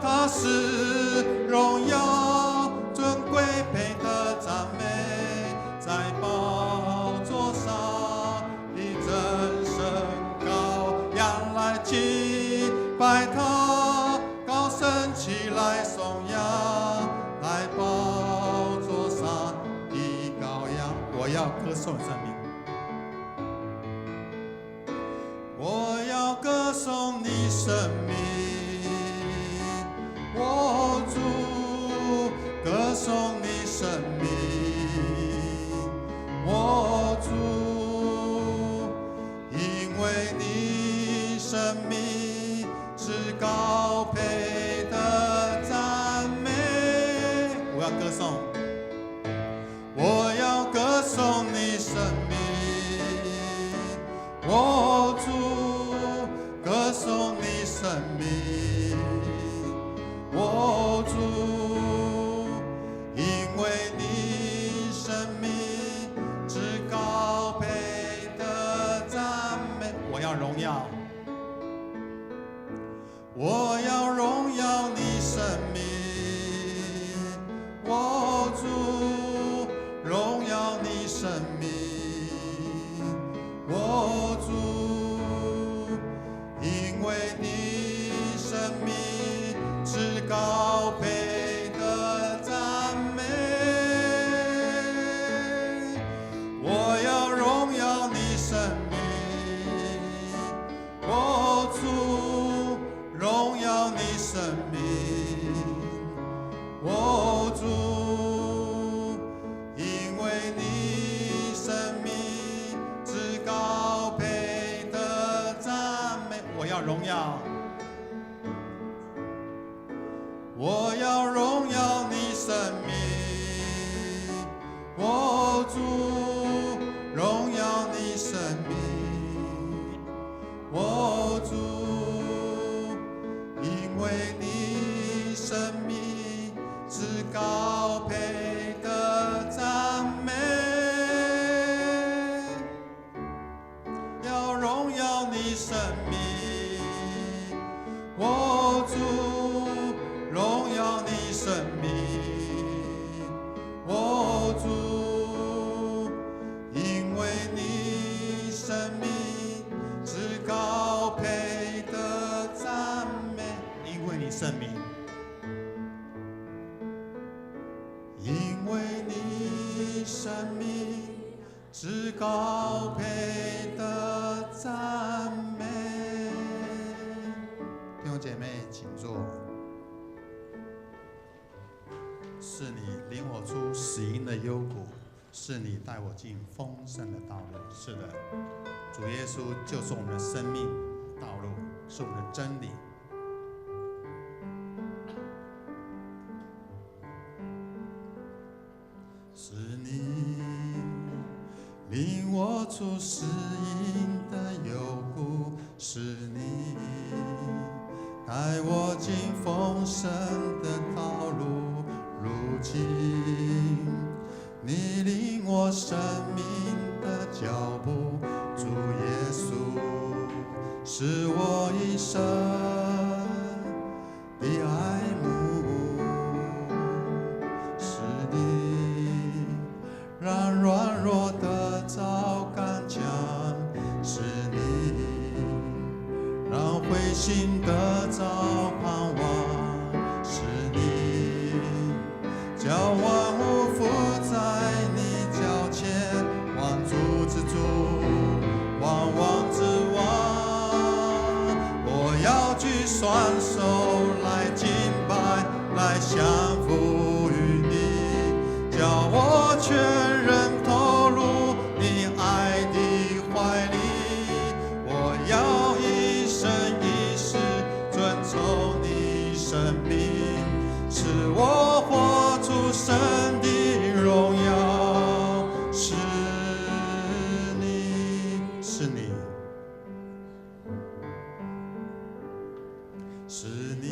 他是荣耀尊贵配得赞美，在宝座上的真神羔羊来敬拜他，高声起来颂扬，在宝座上的羔羊。我要歌颂生命，我要歌颂你生命，我主歌颂你生命，我主，因为你生命是高配的赞美。我要歌颂，我要歌颂你生命，我主歌颂你生命，我主，因为你生命至高配的赞美。我要荣耀，我要荣耀你生命，我主荣耀你生命，我主，因为你生命至高配的赞美。我要荣耀你生命，我主荣耀你生命，我主，因为你生命至高配的赞美。我要荣耀，我要荣耀你生命，我主荣耀你生命，我主，因为你生命至高配的赞美。要荣耀你生命，我主荣耀你生命，我主，因为你生命至高配的赞美。因为你生命，因为你生命至高配的赞美。弟兄姐妹，请坐。是你领我出死荫的幽谷，是你带我进丰盛的道路。是的，主耶稣就是我们的生命道路，是我们的真理。是你领我出死荫的幽谷，是你带我进丰盛的道路。如今你领我生命的脚步，主耶稣是我一生的爱慕，是你让软弱的遭刚强，是你让灰心的遭盼望，是你叫万物伏在你脚前，万主之主，万王之王。我要举双手来敬拜，来降服于你，叫我全人投入你爱的怀里。我要一生一世遵从你生命，使我活出神的荣耀。是你，是你，是你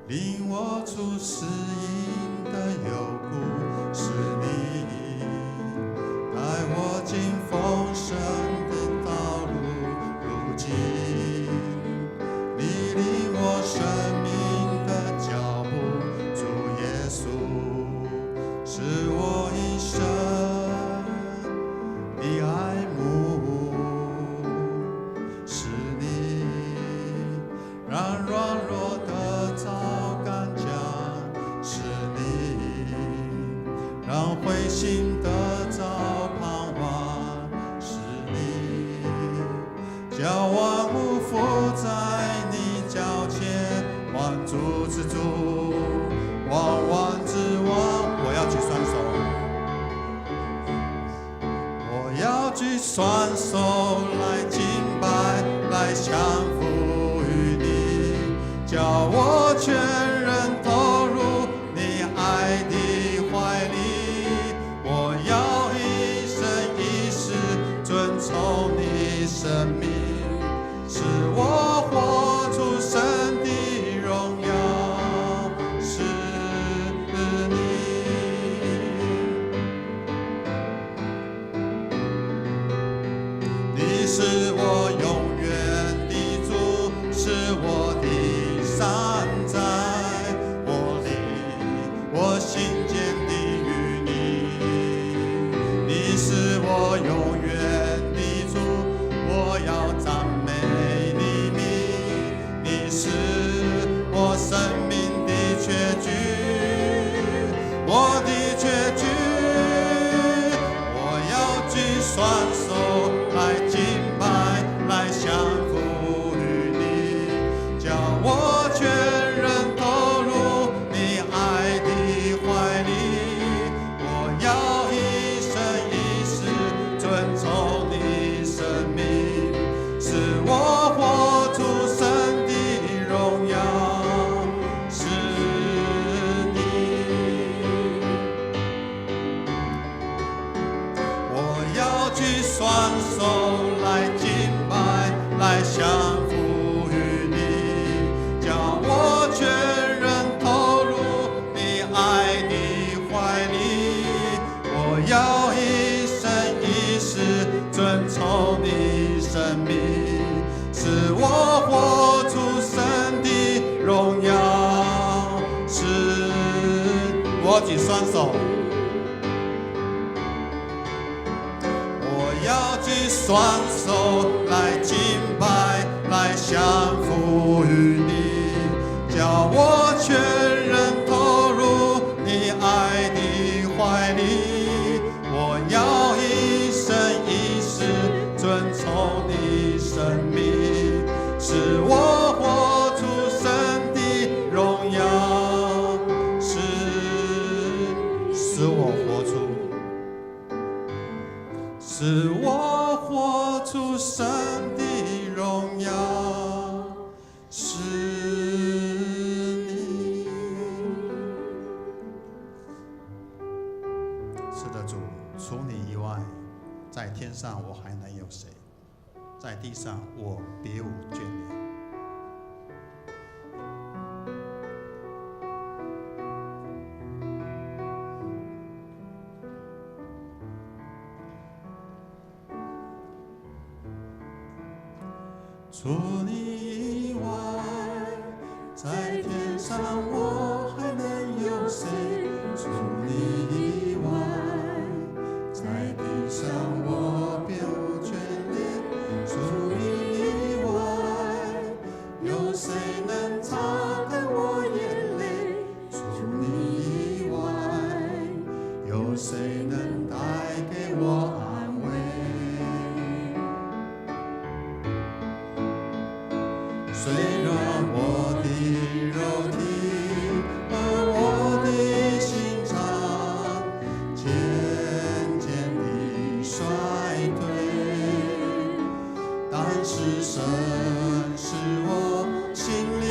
领我出死荫的幽谷，是你带我进丰盛的道路。如今你领我生如此主，万万之王。我要举双手，我要举双手来敬拜，来降服于你，叫我全人投入你爱的怀里。我要一生一世遵从你生命，使我活出神的荣耀，是你。你是我永远的主，是我的山寨，我灵我心坚定于你。你是我永远的主，我要赞美你名。你是我生命的确据，我的确据。我要举双手来敬拜，来降服于你，叫我全人投入你爱的怀里。我要一生一世遵从你生命，使我活出神的荣耀，是你。我要举双手来敬拜，来降服于你，叫我全人投入你爱的怀里。我要一生一世遵从你生命，使我活出神的荣耀，是我举双手，我要举双手来敬拜，来降服于你，叫我全人投入你爱的怀里。我要一生一世遵从你生命，使我活出神的荣耀，使我活出，使我活出神的荣耀，是你。是的，主，除你以外，在天上我还能有谁？在地上我别无眷恋。除你以外，在天上我还能有谁？除你以外，在地上我别无眷恋。除你以外，有谁能擦干我眼泪？除你以外，有谁能带给我安慰？虽然我的肉体和我的心肠渐渐地衰退，但是神是我心里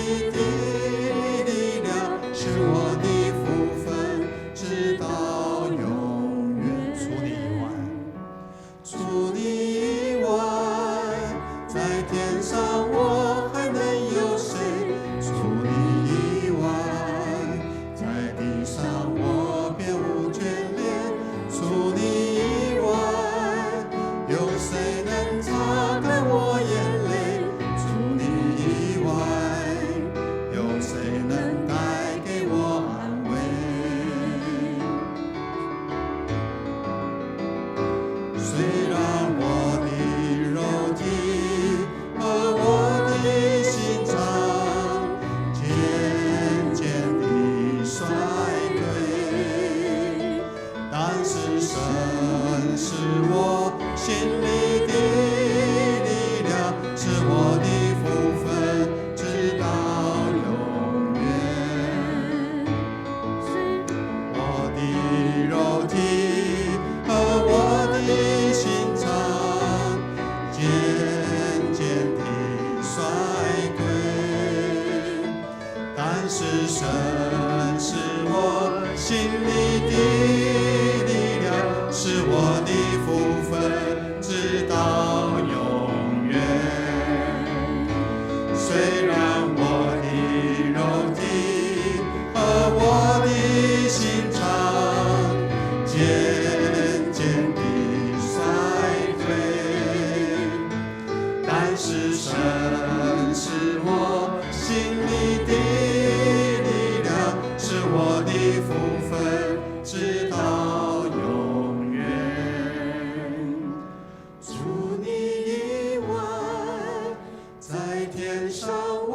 但是神是我心里的力量，是我的福分，直到永远。虽然我的肉体和我的心肠渐渐地衰退，但是神是我心里的力量，是我的福分，直到永远。除你以外，在天上我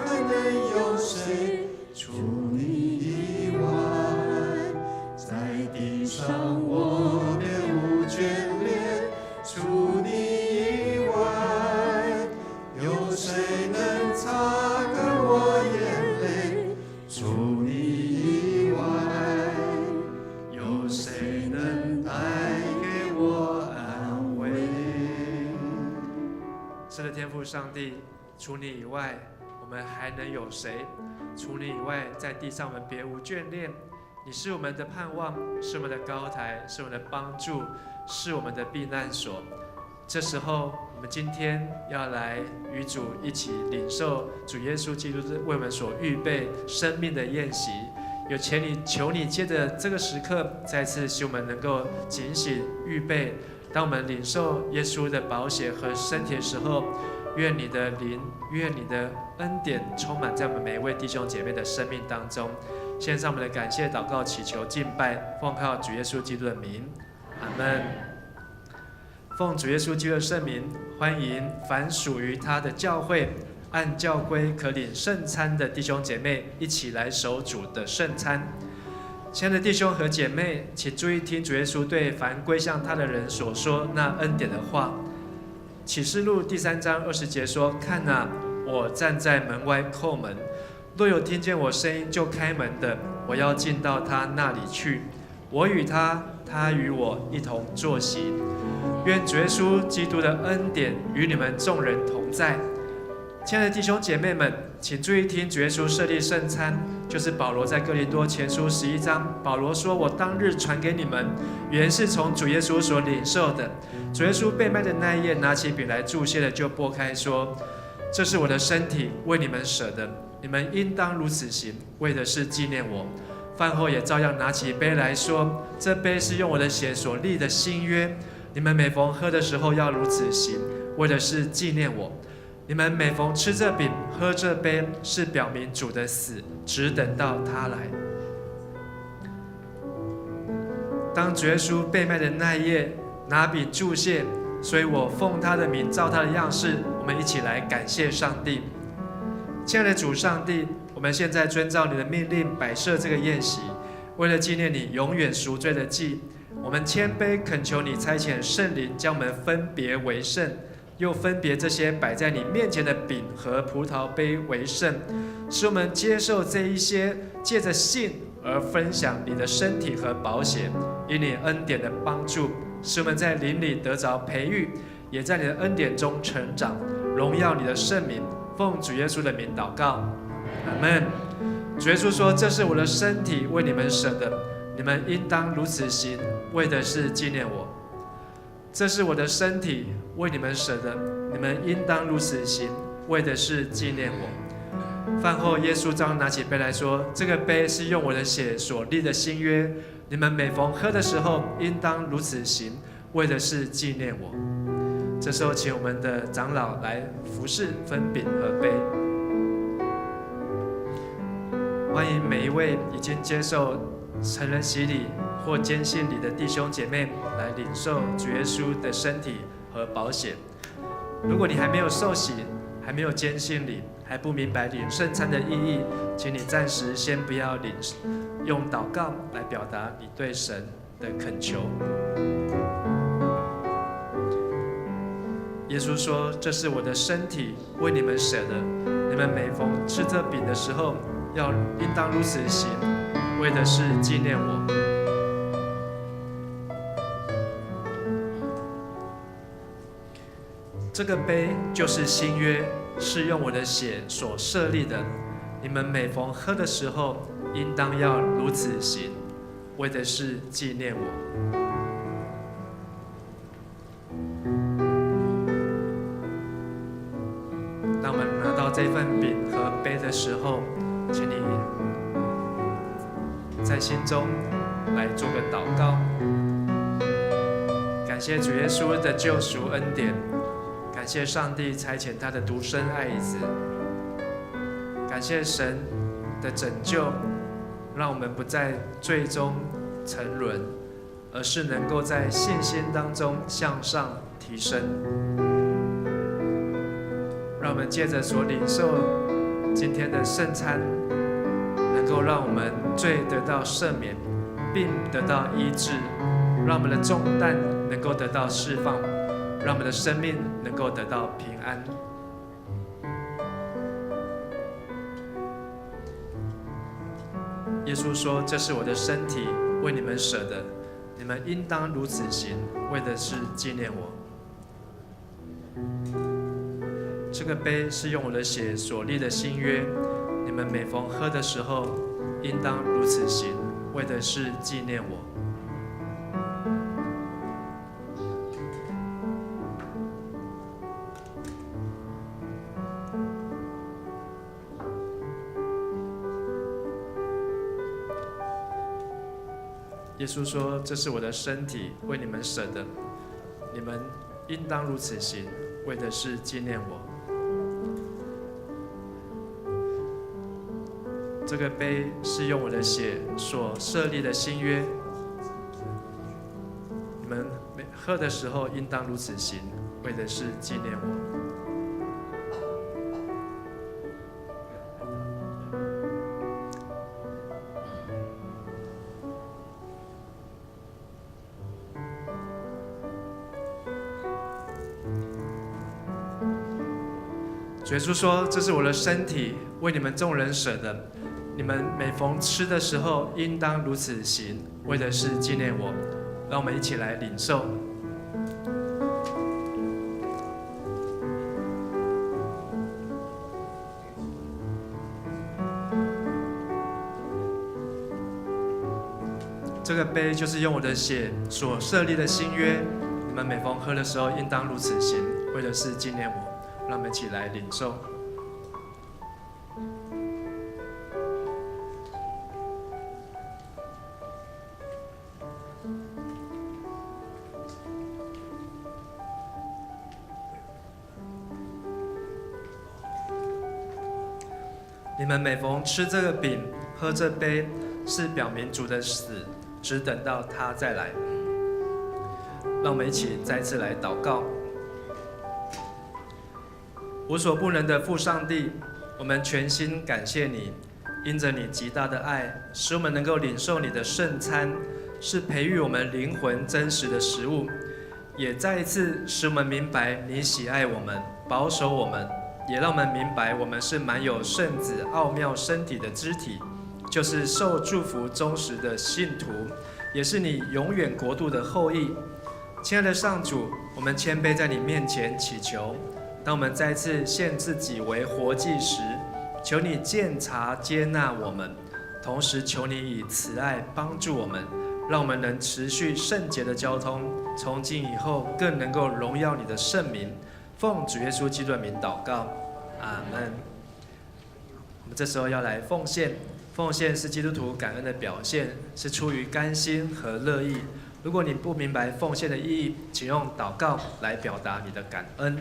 还能有谁？除你以外，在地上我别无眷恋。除你以外，有谁能擦干我眼泪？除你以外，有谁能带给我安慰？是的，天父上帝，除你以外，我们还能有谁？除你以外，在地上我们别无眷恋。你是我们的盼望，是我们的高台，是我们的帮助，是我们的避难所。这时候，我们今天要来与主一起领受主耶稣基督为我们所预备生命的宴席。有求你借着这个时刻，再次使我们能够警醒预备。当我们领受耶稣的宝血和身体的时候，愿你的灵，愿你的恩典充满在我们每一位弟兄姐妹的生命当中。献上我们的感谢、祷告、祈求、敬拜，奉靠主耶稣基督的名，阿们。奉主耶稣基督的圣名，欢迎凡属于他的教会，按教规可领圣餐的弟兄姐妹一起来守主的圣餐。亲爱的弟兄和姐妹，请注意听主耶稣对凡归向他的人所说那恩典的话。启示录第3章20节说：“看哪，我站在门外叩门，若有听见我声音就开门的，我要进到他那里去，我与他，他与我一同坐席。”愿主耶稣基督的恩典与你们众人同在。亲爱的弟兄姐妹们，请注意听主耶稣设立圣餐，就是保罗在哥林多前书11章，保罗说：“我当日传给你们，原是从主耶稣所领受的。”主耶稣被卖的那一夜，拿起饼来祝谢了，就擘开说：“这是我的身体，为你们舍的，你们应当如此行，为的是纪念我。”饭后也照样拿起杯来说：“这杯是用我的血所立的新约，你们每逢喝的时候要如此行，为的是纪念我。你们每逢吃这饼、喝这杯，是表明主的死，只等到他来。”当主耶稣被卖的那一夜，拿饼祝谢，所以我奉他的名，照他的样式，我们一起来感谢上帝。亲爱的主上帝，我们现在遵照你的命令摆设这个宴席，为了纪念你永远赎罪的祭，我们谦卑恳求你差遣圣灵，将我们分别为圣，又分别这些摆在你面前的饼和葡萄杯为圣，使我们接受这一些借着信而分享你的身体和宝血，以你恩典的帮助，使我们在灵里得着培育，也在你的恩典中成长，荣耀你的圣名。奉主耶稣的名祷告，阿们。主耶稣说：“这是我的身体，为你们舍的，你们应当如此行，为的是纪念我。这是我的身体，为你们舍的，你们应当如此行，为的是纪念我。”饭后，耶稣照样拿起杯来说：“这个杯是用我的血所立的新约，你们每逢喝的时候，应当如此行，为的是纪念我。”这时候，请我们的长老来服侍分饼和杯。欢迎每一位已经接受成人洗礼或坚信礼的弟兄姐妹来领受主耶稣的身体和宝血。如果你还没有受洗，还没有坚信礼，还不明白领圣餐的意义，请你暂时先不要领，用祷告来表达你对神的恳求。耶稣说：“这是我的身体，为你们舍的。你们每逢吃这饼的时候，应当如此行，为的是纪念我。”这个杯就是新约，是用我的血所设立的。你们每逢喝的时候，应当要如此行，为的是纪念我。”当我们拿到这份饼和杯的时候，请你在心中来做个祷告，感谢主耶稣的救赎恩典，感谢上帝差遣他的独生爱子，感谢神的拯救，让我们不在罪中沉沦，而是能够在信心当中向上提升。让我们接着所领受今天的圣餐，能够让我们罪得到赦免，并得到医治，让我们的重担能够得到释放，让我们的生命能够得到平安。耶稣说：“这是我的身体，为你们舍的，你们应当如此行，为的是纪念我。”这个杯是用我的血所立的新约，你们每逢喝的时候，应当如此行，为的是纪念我。耶稣说：“这是我的身体，为你们舍的，你们应当如此行，为的是纪念我。”这个杯是用我的血所设立的新约，你们喝的时候应当如此行，为的是纪念我。主耶稣说：“这是我的身体，为你们众人舍的。你们每逢吃的时候，应当如此行，为的是纪念我。”让我们一起来领受。这个杯就是用我的血所设立的新约，你们每逢喝的时候，应当如此行，为的是纪念我。让我们一起来领受。你们每逢吃这个饼、喝这杯，是表明主的死，只等到他再来。让我们一起再次来祷告。无所不能的父上帝，我们全心感谢你，因着你极大的爱，使我们能够领受你的圣餐，是培育我们灵魂真实的食物，也再一次使我们明白你喜爱我们，保守我们，也让我们明白我们是满有圣子奥妙身体的肢体，就是受祝福忠实的信徒，也是你永远国度的后裔。亲爱的上主，我们谦卑在你面前祈求，当我们再次献自己为活祭时，求你鉴察接纳我们，同时求你以慈爱帮助我们，让我们能持续圣洁的交通，从今以后更能够荣耀你的圣名。奉主耶稣基督的名祷告，阿们。我们这时候要来奉献，奉献是基督徒感恩的表现，是出于甘心和乐意。如果你不明白奉献的意义，请用祷告来表达你的感恩。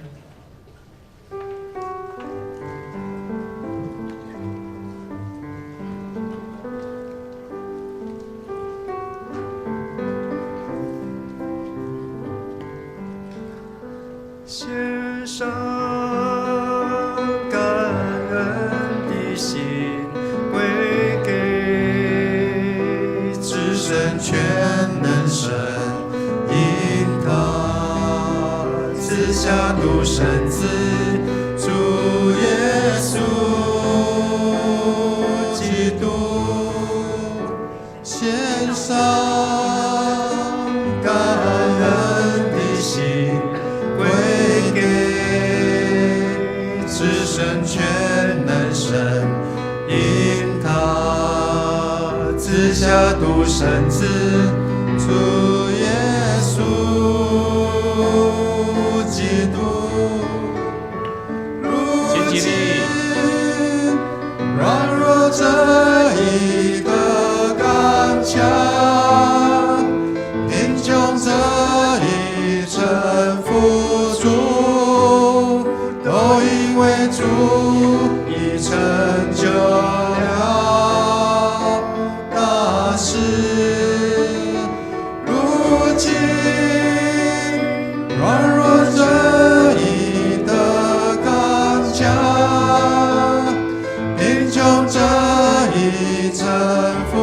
献上感恩的心，归给至神全能神，因他赐下独生子主耶稣基督，献上感恩的心，归给至神全能神，因的独生子，主耶稣基督。如今软弱这一个刚强，贫穷这一臣服主，都因为主已成就了大事。如今软弱这一的刚强，贫穷这一臣服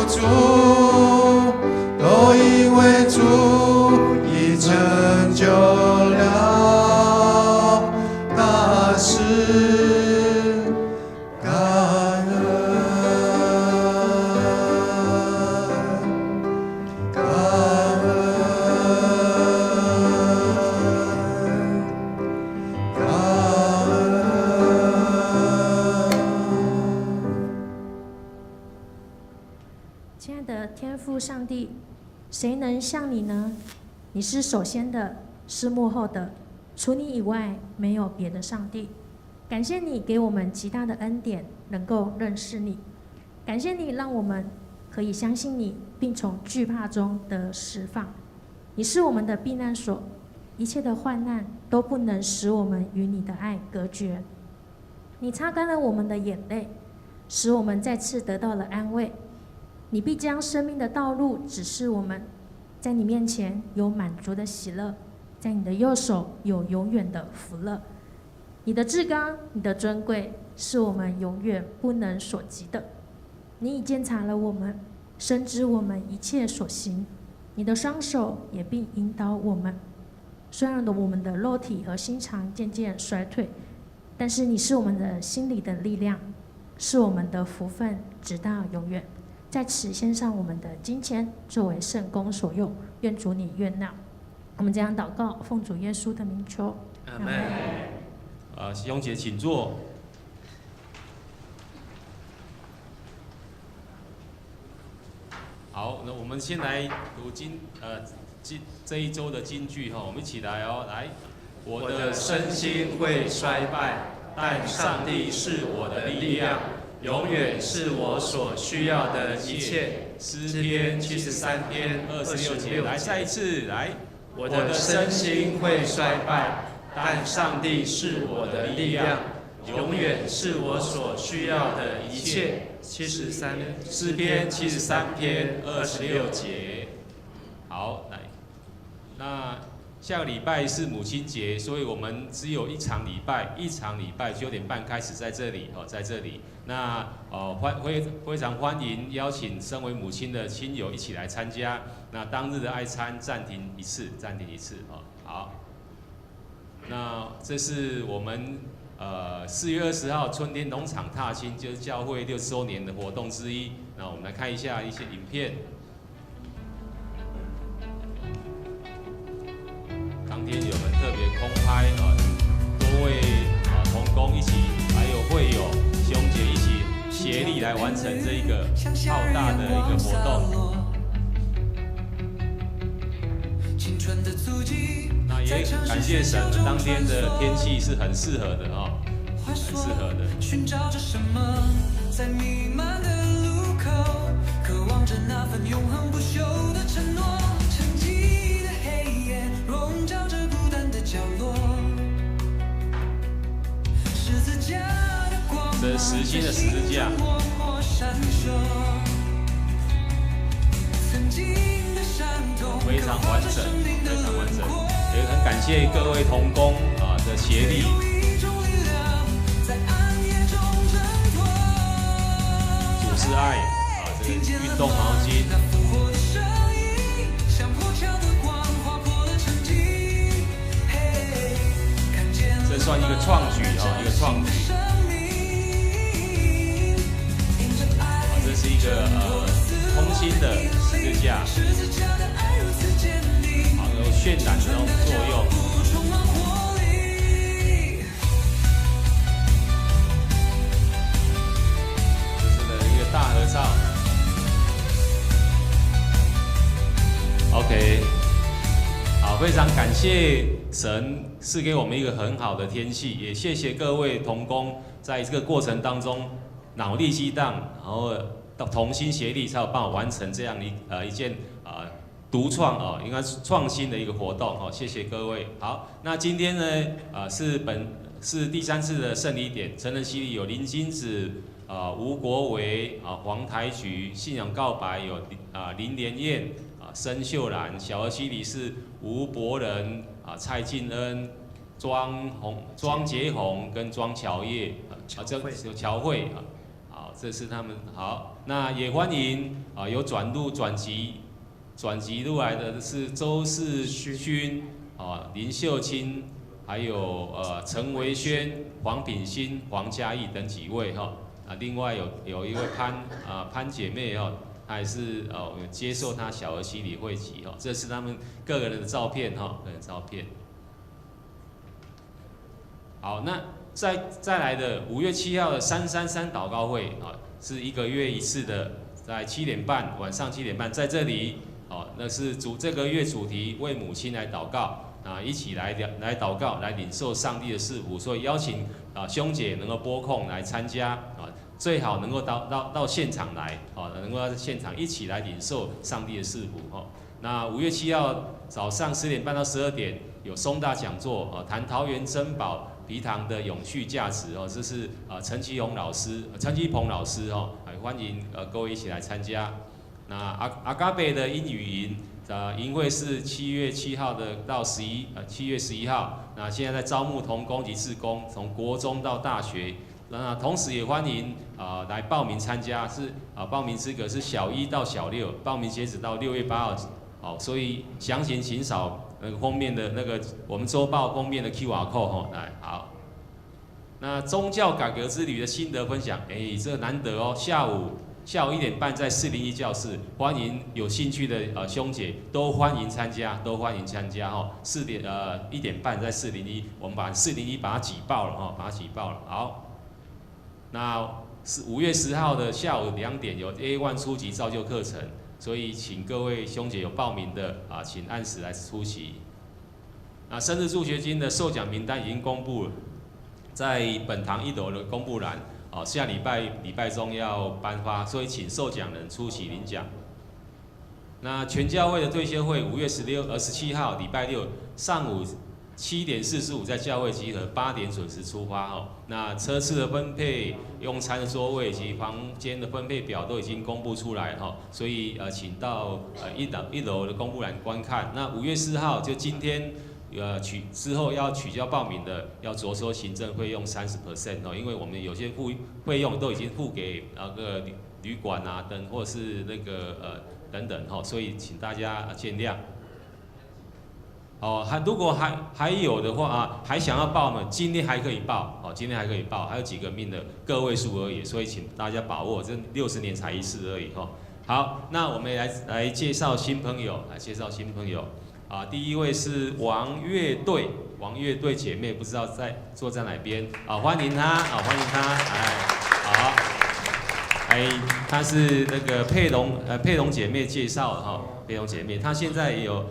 主，都因为主已成就了大事。感恩，感恩，感恩。亲爱的天父上帝，谁能像你呢？你是首先的，是幕后的，除你以外没有别的上帝。感谢你给我们极大的恩典，能够认识你。感谢你让我们可以相信你，并从惧怕中得释放。你是我们的避难所，一切的患难都不能使我们与你的爱隔绝。你擦干了我们的眼泪，使我们再次得到了安慰。你必将生命的道路指示我们，在你面前有满足的喜乐，在你的右手有永远的福乐。你的至高，你的尊贵，是我们永远不能所及的。你已鉴察了我们，深知我们一切所行。你的双手也必引导我们。虽然我们的肉体和心肠渐渐衰退，但是你是我们的心里的力量，是我们的福分，直到永远。在此献上我们的金钱，作为圣工所用，愿主你悦纳。我们这样祷告，奉主耶稣的名求，阿门。弟兄姐请坐。好，那我们先来读这一周的金句哈，我们一起来哦，来。我的身心会衰败，但上帝是我的力量，永远是我所需要的一切。诗篇73篇26节，来再一次来。我的身心会衰败，但上帝是我的力量，永远是我所需要的一切。诗篇73篇26节。好，来，那下个礼拜是母亲节，所以我们只有一场礼拜9点半开始在这里哦，在这里。那非常欢迎邀请身为母亲的亲友一起来参加。那当日的爱餐暂停一次哦。好，那这是我们4月20号春天农场踏青，就是教会60周年的活动之一。那我们来看一下一些影片。当天有很特别空拍多位同工一起，还有会友兄姐一起协力来完成这一个浩大的一个活动。那也感谢神，当天的天气是很适合的哦，很适合的。寻找着什么，在弥漫的路口，渴望着那份永恒不朽的承诺。沉寂的黑夜，笼罩着孤单的角落。十字架的光，这是实心的十字架。非常完整，非常完整，也很感谢各位同工的协力。主是爱这个运动毛巾，这算一个创举一个创举。这是一个空心的十字架。有渲染的那种作用。这是的一个大合唱。OK， 好，非常感谢神赐给我们一个很好的天气，也谢谢各位同工在这个过程当中脑力激荡，然后同心协力，才有办法完成这样一件独创哦，应该是创新的一个活动哦，谢谢各位。好，那今天呢是第3次的圣礼典，成人洗礼有林金子、吴国维、黄台菊，信仰告白有林连燕、申秀兰，小儿洗礼是吴伯仁、蔡敬恩、庄杰宏跟庄乔叶，乔慧好，这是他们好。那也欢迎有转籍入来的是周世勋、林秀清。还有陈维轩、黄品欣、黄嘉义等几位哈，另外有一位潘姐妹哈，她也是接受她小儿洗礼会籍哈，这是他们个人的照片哈，个人照片。好，那再来的5月7号的333祷告会啊，是1个月1次的，在7点半晚上7点半在这里那是这个月主题为母亲来祷告。一起来祷告，来领受上帝的赐福，所以邀请兄姐能够拨空来参加最好能够到现场来能够在现场一起来领受上帝的赐福那5月7号早上10点半到12点有松大讲座谈桃园珍宝皮糖的永续价值这是陈其鹏老师欢迎各位一起来参加。那阿嘎贝的英语营。营会是7月7号的到7月11号，那现在在招募同工及志工，从国中到大学，那同时也欢迎来报名参加，是报名资格是小1到小6，报名截止到6月8号，所以详情请扫封面的我们周报封面的 QR code 来好。那宗教改革之旅的心得分享，这个难得哦，下午1点半在401教室，欢迎有兴趣的兄姐都欢迎参加哈。1点半在401，我们把401把它挤爆了好，那5月10号的下午2点有 A1 初级造就课程，所以请各位兄姐有报名的请按时来出席。那生日助学金的受奖名单已经公布了，在本堂1楼的公布栏。下礼拜中要颁发，所以请受奖人出席领奖。那全教会的退休会5月17号礼拜六上午7点45在教会集合，8点准时出发那车次的分配、用餐的座位以及房间的分配表都已经公布出来所以请到1楼的公布栏观看。那5月4号就今天。之后要取消报名的，要着收行政费用30%因为我们有些费用都已经付给旅馆等或是等等所以请大家见谅。如果还有的话还想要报呢，今天还可以报还有几个名的个位数而已，所以请大家把握，这60年才1次而已好，那我们来介绍新朋友，第一位是王乐队姐妹，不知道坐在哪边欢迎她，好，她是佩蓉姐妹介绍佩蓉姐妹，她现在也有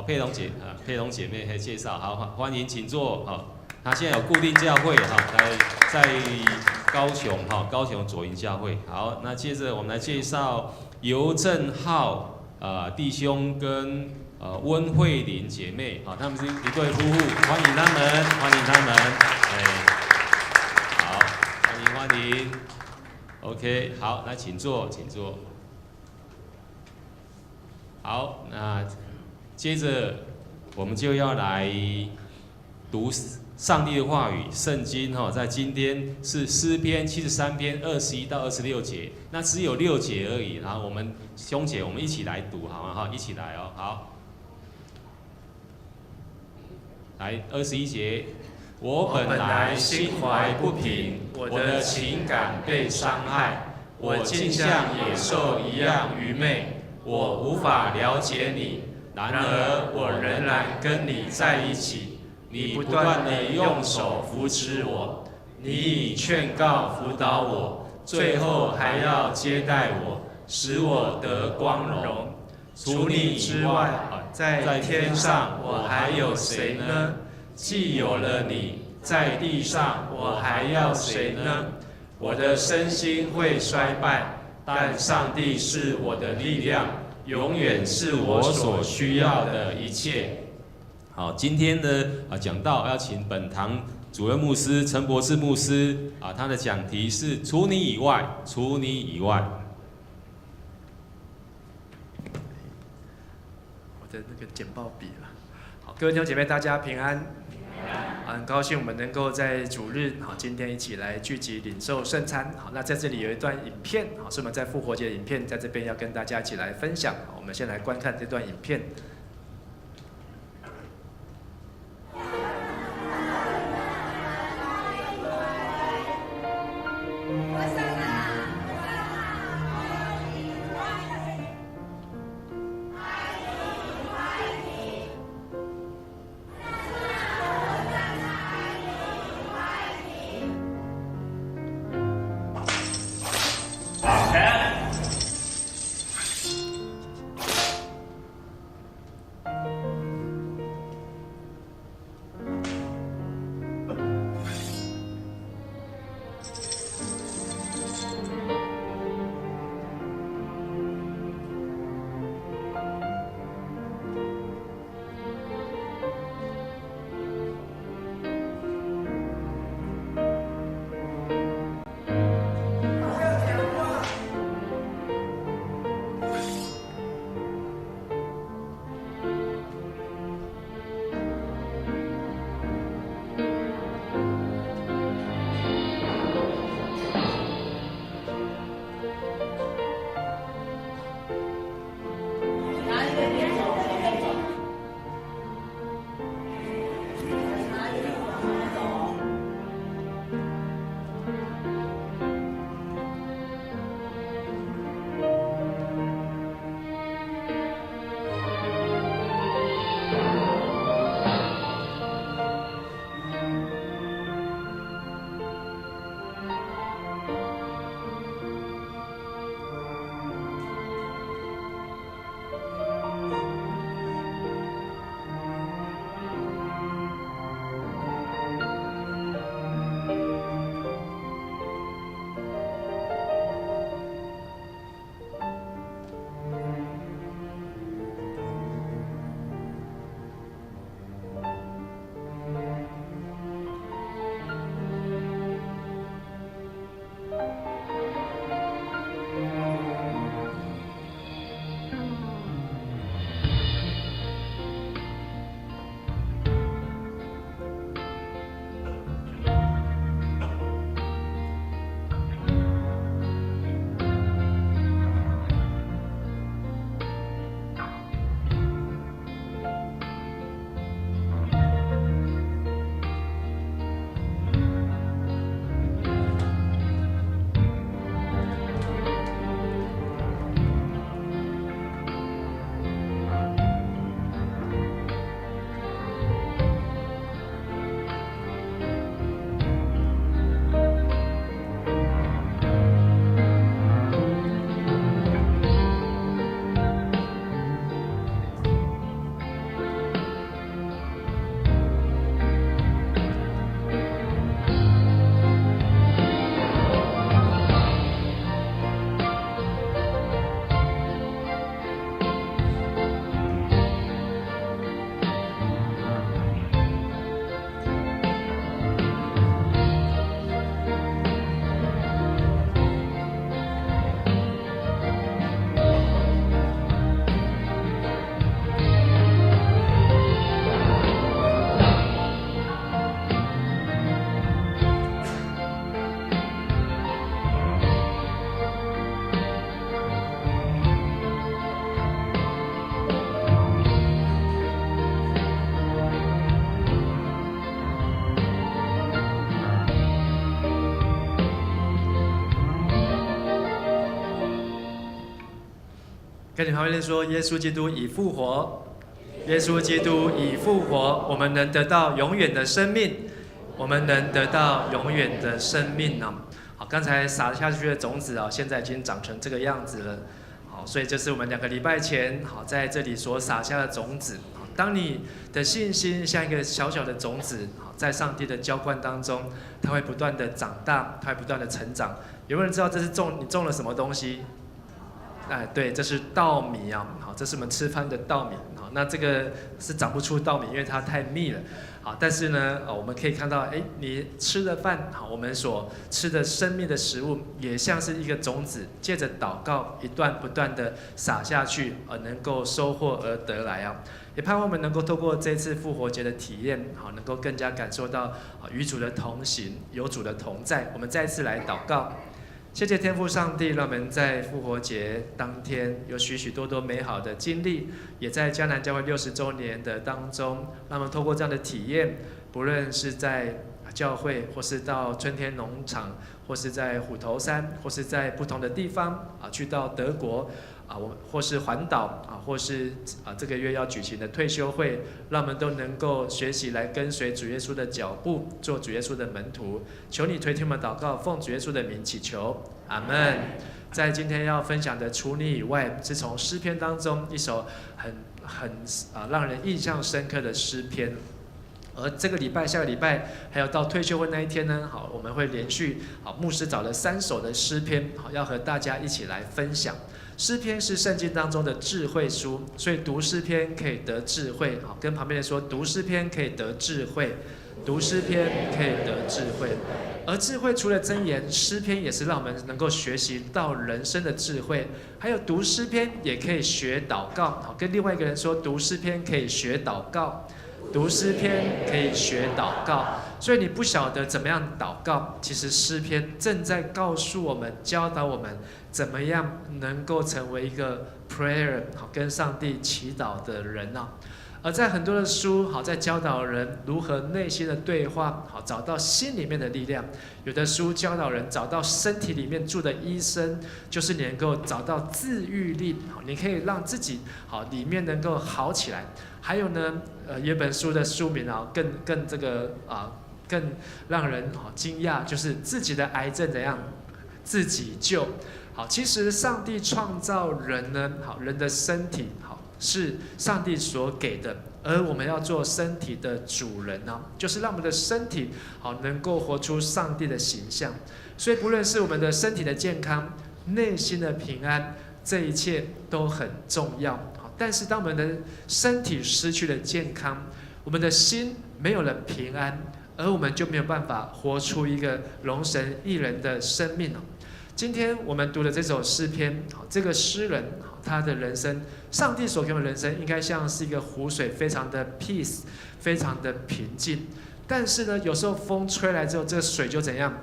佩蓉姐妹介绍，好，欢迎请坐她现在有固定教会在高雄左营教会，好，那接着我们来介绍尤正浩弟兄跟。温慧玲姐妹他们是一对夫妇，欢迎他们，好，欢迎 ，OK， 好，来请坐，好，那接着我们就要来读上帝的话语，圣经在今天是诗篇73篇21到26节，那只有6节而已，然后我们兄姐我们一起来读好吗？一起来好。来21节，我本来心怀不平，我的情感被伤害，我竟像野兽一样愚昧，我无法了解你，然而我仍然跟你在一起，你不断地用手扶持我，你以劝告辅导我，最后还要接待我，使我得光荣。除你之外，在天上我还有谁呢？既有了你，在地上我还要谁呢？我的身心会衰败，但上帝是我的力量，永远是我所需要的一切。好，今天的讲道要请本堂主任牧师陈博士牧师他的讲题是除你以外，除你以外。我的那个简报笔了。好，各位弟兄姐妹，大家平安。很高兴我们能够在主日今天一起来聚集领受圣餐。好，那在这里有一段影片，是我们在复活节的影片，在这边要跟大家一起来分享。我们先来观看这段影片。跟你旁边人说，耶稣基督已复活，耶稣基督已复活，我们能得到永远的生命，我们能得到永远的生命呢。好，刚才撒下去的种子啊，现在已经长成这个样子了。好，所以这是我们2个礼拜前在这里所撒下的种子。当你的信心像一个小小的种子，在上帝的浇灌当中，它会不断的长大，它会不断的成长。有没有人知道这是你种了什么东西？对，这是稻米啊，这是我们吃饭的稻米。那这个是长不出稻米，因为它太密了。但是呢，我们可以看到，你吃的饭，我们所吃的生命的食物，也像是一个种子，借着祷告，不断的撒下去，能够收获而得来啊。也盼望我们能够透过这次复活节的体验，能够更加感受到与主的同行，有主的同在。我们再次来祷告。谢谢天父上帝，让我们在复活节当天有许许多多美好的经历，也在迦南教会60周年的当中，让我们透过这样的体验，不论是在教会，或是到春天农场，或是在虎头山，或是在不同的地方去到德国或是环岛或是这个月要举行的退休会，让我们都能够学习来跟随主耶稣的脚步，做主耶稣的门徒。求你垂听我们祷告，奉主耶稣的名祈求，阿们。在今天要分享的除你以外，是从诗篇当中一首很让人印象深刻的诗篇。而这个礼拜、下个礼拜，还有到退休会那一天呢，我们会连续牧师找了3首的诗篇，要和大家一起来分享。诗篇是圣经当中的智慧书，所以读诗篇可以得智慧。跟旁边人说，读诗篇可以得智慧，读诗篇可以得智慧。而智慧除了箴言，诗篇也是让我们能够学习到人生的智慧。还有读诗篇也可以学祷告。跟另外一个人说，读诗篇可以学祷告。读诗篇可以学祷告，所以你不晓得怎么样祷告，其实诗篇正在告诉我们、教导我们，怎么样能够成为一个 prayer 跟上帝祈祷的人啊。而在很多的书在教导人如何内心的对话，找到心里面的力量。有的书教导人找到身体里面住的医生，就是你能够找到治愈力，你可以让自己里面能够好起来。还有呢，有本书的书名更这个更让人惊讶，就是自己的癌症怎样自己救。其实上帝创造人呢，人的身体是上帝所给的，而我们要做身体的主人就是让我们的身体能够活出上帝的形象。所以不论是我们的身体的健康、内心的平安，这一切都很重要。但是当我们的身体失去了健康，我们的心没有了平安，而我们就没有办法活出一个荣神益人的生命。今天我们读的这首诗篇，这个诗人他的人生，上帝所给我们的人生应该像是一个湖水，非常的 peace， 非常的平静。但是呢，有时候风吹来之后，这个水就怎样，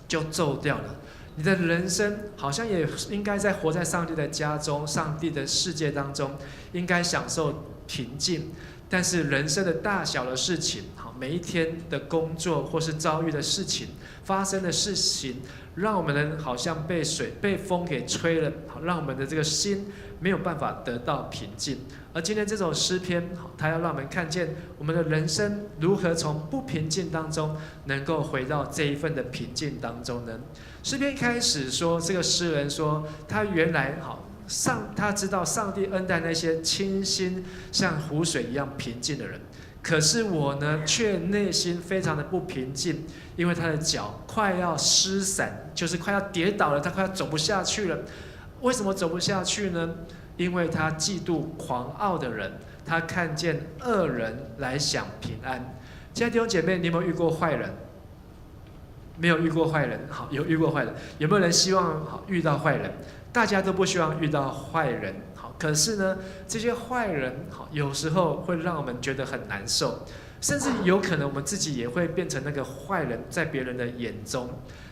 就皱掉了。你的人生好像也应该活在上帝的家中、上帝的世界当中，应该享受平静。但是人生的大小的事情，每一天的工作或是遭遇的事情、发生的事情，让我们人好像被水、被风给吹了，让我们的这个心没有办法得到平静。而今天这首诗篇，它要让我们看见我们的人生如何从不平静当中，能够回到这一份的平静当中呢？诗篇一开始说，这个诗人说，他原来他知道上帝恩待那些清心像湖水一样平静的人，可是我呢，却内心非常的不平静，因为他的脚快要失散，就是快要跌倒了，他快要走不下去了。为什么走不下去呢？因为他嫉妒狂傲的人，他看见恶人来享平安。亲爱的弟兄姐妹，你有没有遇过坏人？没有遇过坏人，有遇过坏人。有没有人希望遇到坏人？大家都不希望遇到坏人，可是呢，这些坏人有时候会让我们觉得很难受，甚至有可能我们自己也会变成那个坏人，在别人的眼中。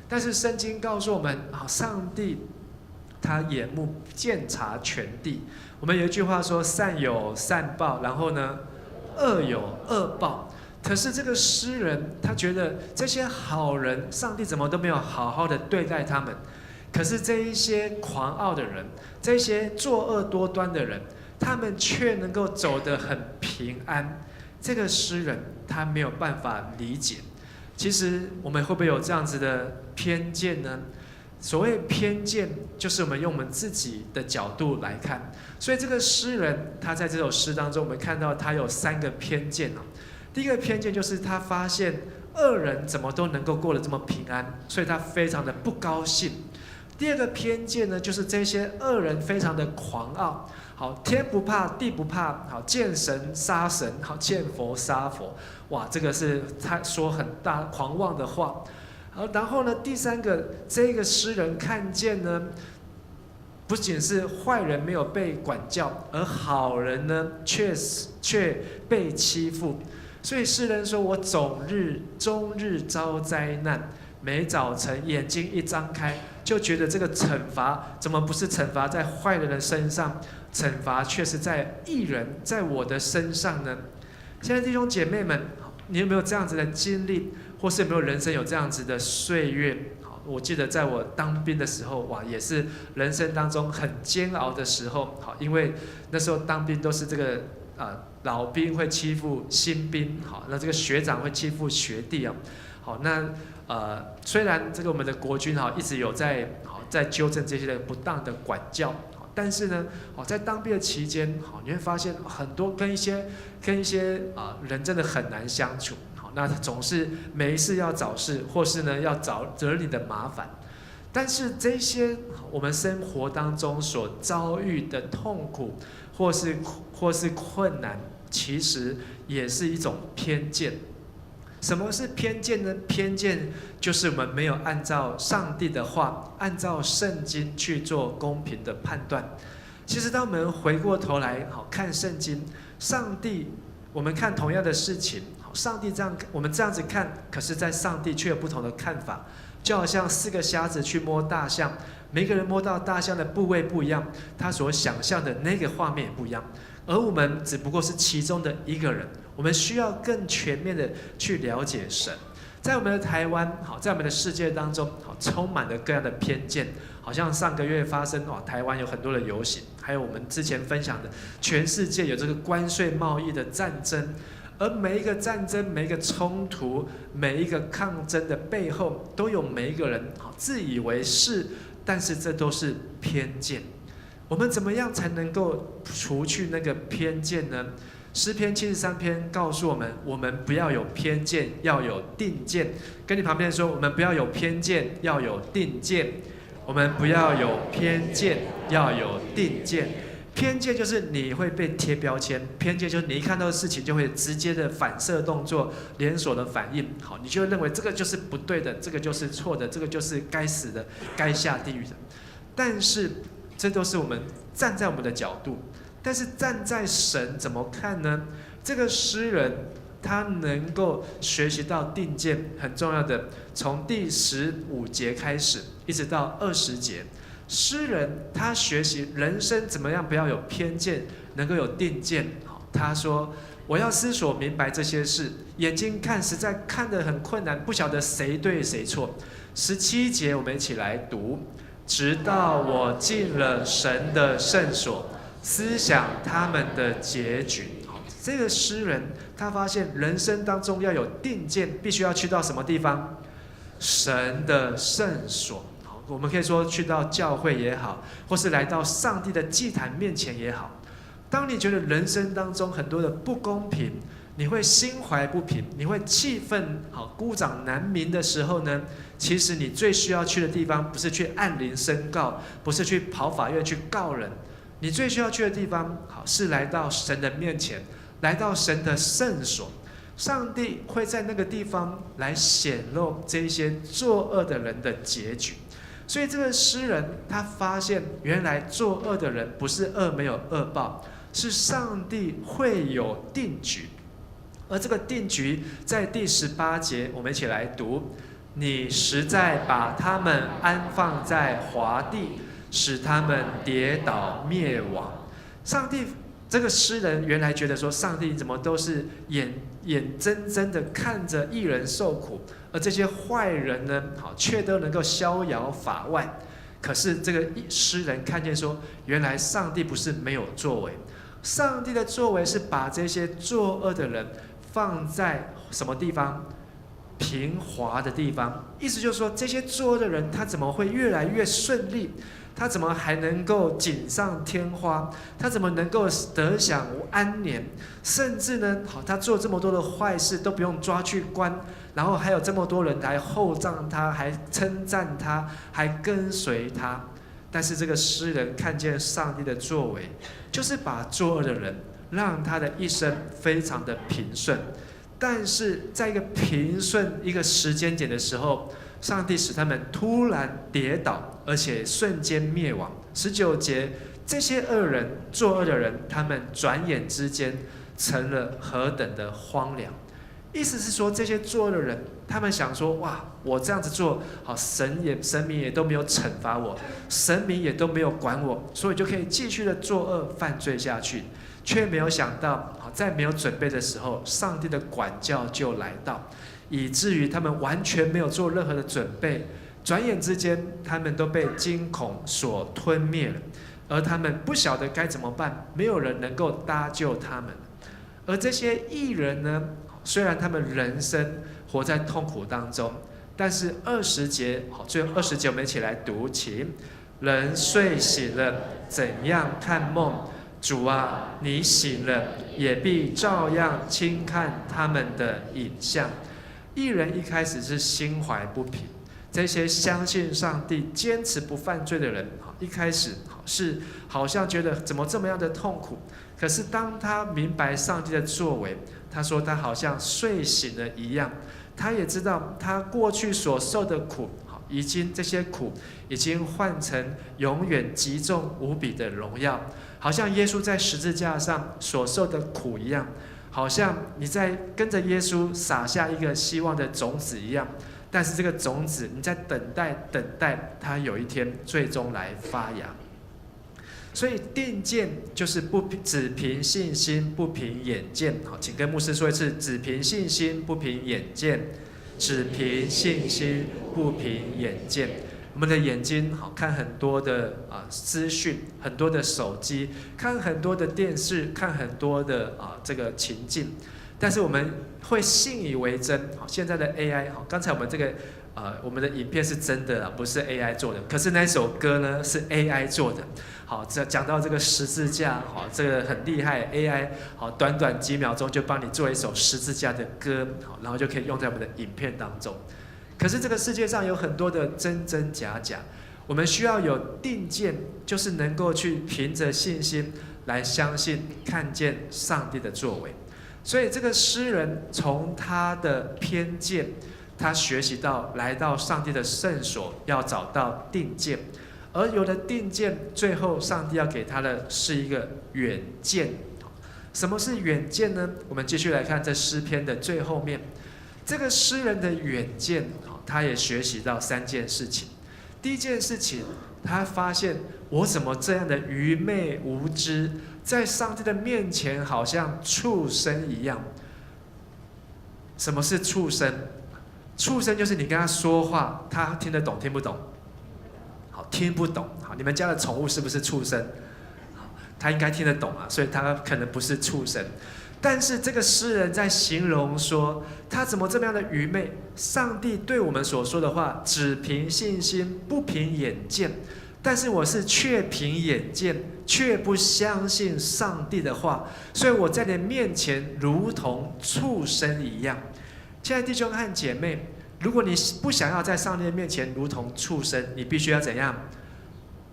但是圣经告诉我们，上帝他眼目鉴察全地。我们有一句话说，善有善报，然后呢，恶有恶报。可是这个诗人他觉得这些好人，上帝怎么都没有好好的对待他们。可是这一些狂傲的人，这些作恶多端的人，他们却能够走得很平安。这个诗人他没有办法理解。其实我们会不会有这样子的偏见呢？所谓偏见，就是我们用我们自己的角度来看。所以这个诗人他在这首诗当中，我们看到他有3个偏见。第一个偏见就是他发现恶人怎么都能够过得这么平安，所以他非常的不高兴。第二个偏见呢，就是这些恶人非常的狂傲，好，天不怕地不怕，好，见神杀神，好，见佛杀佛，哇，这个是他说很大狂妄的话。好，然后呢，第3个，这个诗人看见呢，不仅是坏人没有被管教，而好人呢却被欺负。所以诗人说：“我终日遭灾难，每早晨眼睛一张开，就觉得这个惩罚怎么不是惩罚在坏人的身上，惩罚却是在义人，在我的身上呢？”现在弟兄姐妹们，你有没有这样子的经历，或是有没有人生有这样子的岁月？我记得在我当兵的时候，哇，也是人生当中很煎熬的时候。好，因为那时候当兵都是这个老兵会欺负新兵，好，那这个学长会欺负学弟啊。好，那虽然这个我们的国军一直有在纠正这些的不当的管教，但是呢，在当兵的期间，你会发现很多跟一些人真的很难相处。那总是没事要找事，或是呢要找惹你的麻烦。但是这些我们生活当中所遭遇的痛苦，或是困难，其实也是一种偏见。什么是偏见呢？偏见就是我们没有按照上帝的话，按照圣经去做公平的判断。其实当我们回过头来看圣经，上帝，我们看同样的事情，上帝我们这样子看，可是在上帝却有不同的看法。就好像4个瞎子去摸大象，每个人摸到大象的部位不一样，他所想象的那个画面也不一样。而我们只不过是其中的一个人，我们需要更全面的去了解神。在我们的台湾，在我们的世界当中，充满了各样的偏见。好像上个月发生，台湾有很多的游行，还有我们之前分享的，全世界有这个关税贸易的战争。而每一个战争、每一个冲突、每一个抗争的背后，都有每一个人自以为是，但是这都是偏见。我们怎么样才能够除去那个偏见呢？诗篇73篇告诉我们，我们不要有偏见，要有定见。跟你旁边说，我们不要有偏见，要有定见。我们不要有偏见，要有定见。偏见就是你会被贴标签，偏见就是你一看到的事情就会直接的反射动作、连锁的反应，好，你就会认为这个就是不对的，这个就是错的，这个就是该死的、该下地狱的。但是这都是我们站在我们的角度，但是站在神怎么看呢？这个诗人他能够学习到定见，很重要的，从第15节开始，一直到20节。诗人他学习人生怎么样不要有偏见，能够有定见。他说：“我要思索明白这些事，眼睛看实在看得很困难，不晓得谁对谁错。”17节我们一起来读：“直到我进了神的圣所，思想他们的结局。”这个诗人他发现人生当中要有定见，必须要去到什么地方？神的圣所。我们可以说去到教会也好，或是来到上帝的祭坛面前也好。当你觉得人生当中很多的不公平，你会心怀不平，你会气愤，孤掌难鸣的时候呢，其实你最需要去的地方不是去按铃申告，不是去跑法院去告人，你最需要去的地方是来到神的面前，来到神的圣所。上帝会在那个地方来显露这些作恶的人的结局。所以这个诗人他发现，原来作恶的人不是恶没有恶报，是上帝会有定局。而这个定局在第18节，我们一起来读：你实在把他们安放在滑地，使他们跌倒灭亡。上帝，这个诗人原来觉得说，上帝怎么都是眼睁睁的看着义人受苦，而这些坏人呢，却都能够逍遥法外。可是这个诗人看见说，原来上帝不是没有作为，上帝的作为是把这些作恶的人放在什么地方？平滑的地方。意思就是说，这些作恶的人，他怎么会越来越顺利？他怎么还能够锦上添花？他怎么能够得享安眠？甚至呢，他做这么多的坏事都不用抓去关，然后还有这么多人来厚葬他，还称赞他，还跟随他。但是这个诗人看见上帝的作为，就是把作恶的人让他的一生非常的平顺。但是在一个平顺一个时间点的时候，上帝使他们突然跌倒，而且瞬间灭亡。19节，这些恶人作恶的人，他们转眼之间成了何等的荒凉。意思是说，这些作恶的人，他们想说：哇，我这样子做，好，神明也都没有惩罚我，神明也都没有管我，所以就可以继续的作恶犯罪下去。却没有想到，在没有准备的时候，上帝的管教就来到。以至于他们完全没有做任何的准备，转眼之间，他们都被惊恐所吞灭了，而他们不晓得该怎么办，没有人能够搭救他们。而这些义人呢，虽然他们人生活在痛苦当中，但是20节，最后20节我们一起来读，请：人睡醒了，怎样看梦？主啊，你醒了，也必照样轻看他们的影像。义人一开始是心怀不平，这些相信上帝、坚持不犯罪的人，一开始是好像觉得怎么这么样的痛苦。可是当他明白上帝的作为，他说他好像睡醒了一样，他也知道他过去所受的苦，这些苦已经换成永远极重无比的荣耀，好像耶稣在十字架上所受的苦一样。好像你在跟着耶稣撒下一个希望的种子一样，但是这个种子你在等待它有一天最终来发芽。所以定见就是只凭信心不凭眼见。好，请跟牧师说一次：只凭信心不凭眼见，只凭信心不凭眼见。我们的眼睛看很多的资讯，很多的手机，看很多的电视，看很多的这个情境，但是我们会信以为真。现在的 AI， 刚才我们这个我们的影片是真的不是 AI 做的，可是那首歌呢是 AI 做的。好，讲到这个十字架，这个很厉害 AI， 短短几秒钟就帮你做一首十字架的歌，然后就可以用在我们的影片当中。可是这个世界上有很多的真真假假，我们需要有定见，就是能够去凭着信心来相信、看见上帝的作为。所以这个诗人从他的偏见，他学习到来到上帝的圣所，要找到定见，而有了定见，最后上帝要给他的是一个远见。什么是远见呢？我们继续来看这诗篇的最后面，这个诗人的远见，他也学习到3件事情。第一件事情，他发现我怎么这样的愚昧无知，在上帝的面前好像畜生一样。什么是畜生？畜生就是你跟他说话，他听得懂听不懂？好，听不懂。好，你们家的宠物是不是畜生？他应该听得懂啊，所以他可能不是畜生。但是这个诗人在形容说，他怎么这么样的愚昧？上帝对我们所说的话，只凭信心，不凭眼见。但是我是却凭眼见，却不相信上帝的话，所以我在你面前如同畜生一样。亲爱的弟兄和姐妹，如果你不想要在上帝的面前如同畜生，你必须要怎样？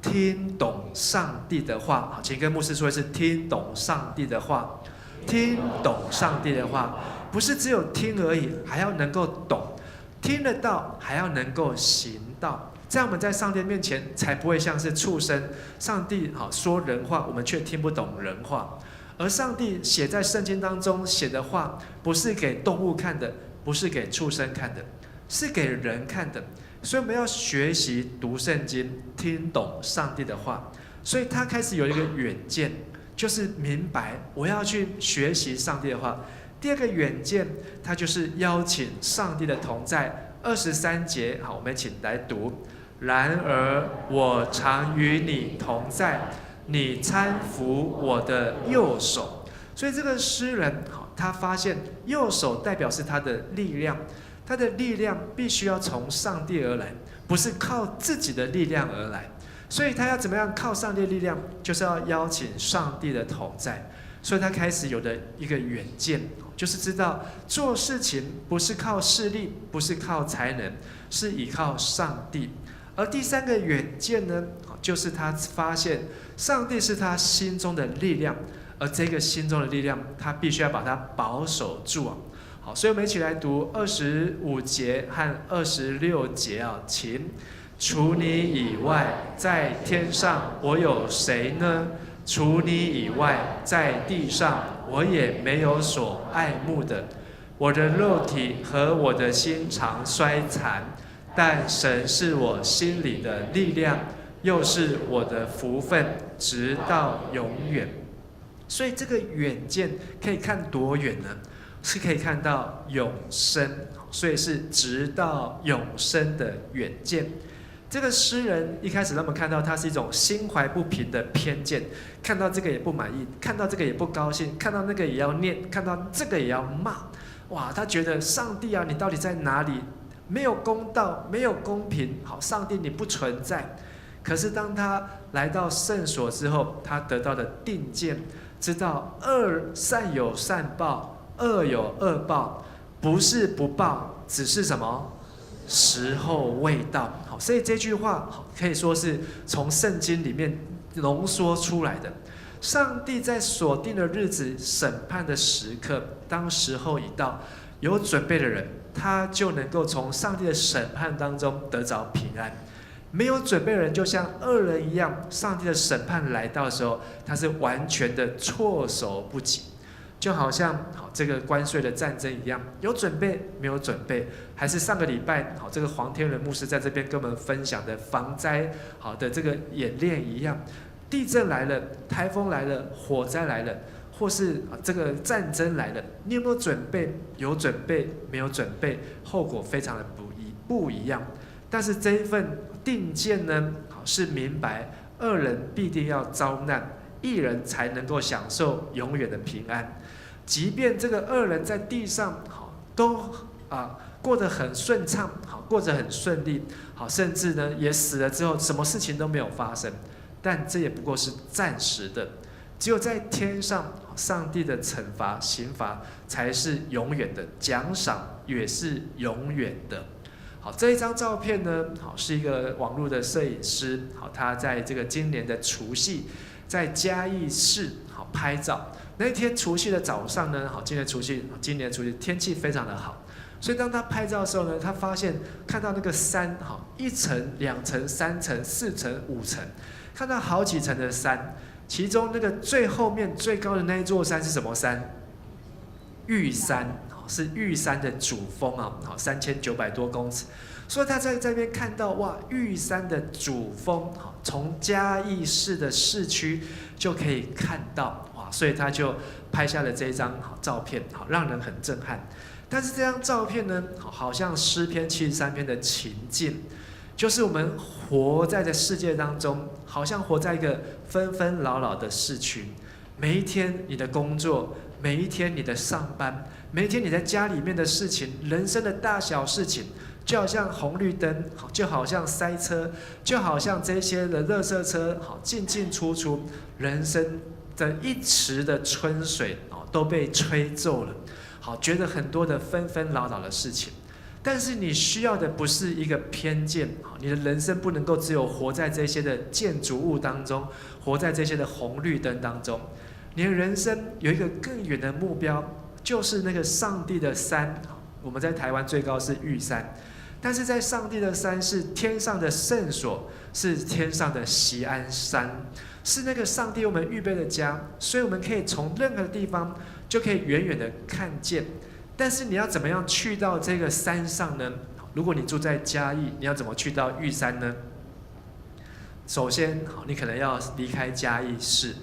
听懂上帝的话。好，请跟牧师说一次：听懂上帝的话。听懂上帝的话，不是只有听而已，还要能够懂，听得到，还要能够行道。这样我们在上帝面前才不会像是畜生。上帝说人话，我们却听不懂人话。而上帝写在圣经当中写的话，不是给动物看的，不是给畜生看的，是给人看的。所以我们要学习读圣经，听懂上帝的话。所以他开始有一个远见，就是明白我要去学习上帝的话。第二个远见，他就是邀请上帝的同在。23节，好，我们请来读。然而我常与你同在，你搀扶我的右手。所以这个诗人，他发现右手代表是他的力量，他的力量必须要从上帝而来，不是靠自己的力量而来。所以他要怎么样靠上帝的力量，就是要邀请上帝的同在。所以他开始有了一个远见，就是知道做事情不是靠势力，不是靠才能，是依靠上帝。而第三个远见呢，就是他发现上帝是他心中的力量，而这个心中的力量，他必须要把它保守住啊。好，所以我们一起来读25节和26节啊，请。除你以外，在天上我有谁呢？除你以外，在地上我也没有所爱慕的。我的肉体和我的心常衰残，但神是我心里的力量，又是我的福分，直到永远。所以这个远见可以看多远呢？是可以看到永生，所以是直到永生的远见。这个诗人一开始让我们看到他是一种心怀不平的偏见，看到这个也不满意，看到这个也不高兴，看到那个也要念，看到这个也要骂。哇，他觉得上帝啊，你到底在哪里？没有公道，没有公平，好，上帝你不存在。可是当他来到圣所之后，他得到的定见，知道善有善报，恶有恶报，不是不报，只是什么？时候未到。好，所以这句话可以说是从圣经里面浓缩出来的。上帝在锁定的日子、审判的时刻，当时候一到，有准备的人，他就能够从上帝的审判当中得着平安。没有准备的人，就像恶人一样，上帝的审判来到的时候，他是完全的措手不及。就好像这个关税的战争一样，有准备没有准备，还是上个礼拜这个黄天仁牧师在这边跟我们分享的防灾的这个演练一样，地震来了，台风来了，火灾来了，或是这个战争来了，你有没有准备？有准备没有准备，后果非常的不一样。但是这一份定见呢，是明白恶人必定要遭难，义人才能够享受永远的平安。即便这个恶人在地上都过得很顺畅，过得很顺利，甚至呢也死了之后什么事情都没有发生，但这也不过是暂时的。只有在天上，上帝的惩罚刑罚才是永远的，奖赏也是永远的。好，这一张照片呢，是一个网络的摄影师，他在这个今年的除夕在嘉义市拍照。那天除夕的早上呢，今年除夕天气非常的好，所以当他拍照的时候呢，他发现看到那个山1层、2层、3层、4层、5层，看到好几层的山，其中那个最后面最高的那一座山是什么山？玉山，是玉山的主峰3900多公尺。所以他在这边看到哇，玉山的主峰，从嘉义市的市区就可以看到哇，所以他就拍下了这一张照片，让人很震撼。但是这张照片呢，好像诗篇73篇的情境，就是我们活在这世界当中，好像活在一个纷纷扰扰的市区。每一天你的工作，每一天你的上班，每一天你在家里面的事情，人生的大小事情。就好像红绿灯，就好像塞车，就好像这些的垃圾车，进进出出，人生的一池的春水都被吹皱了，觉得很多的纷纷扰扰的事情。但是你需要的不是一个偏见，你的人生不能够只有活在这些的建筑物当中，活在这些的红绿灯当中。你的人生有一个更远的目标，就是那个上帝的山。我们在台湾最高是玉山。但是在上帝的山是天上的圣所，是天上的锡安山，是那个上帝我们预备的家，所以我们可以从任何地方就可以远远的看见。但是你要怎么样去到这个山上呢？如果你住在嘉义，你要怎么去到玉山呢？首先，你可能要离开嘉义市，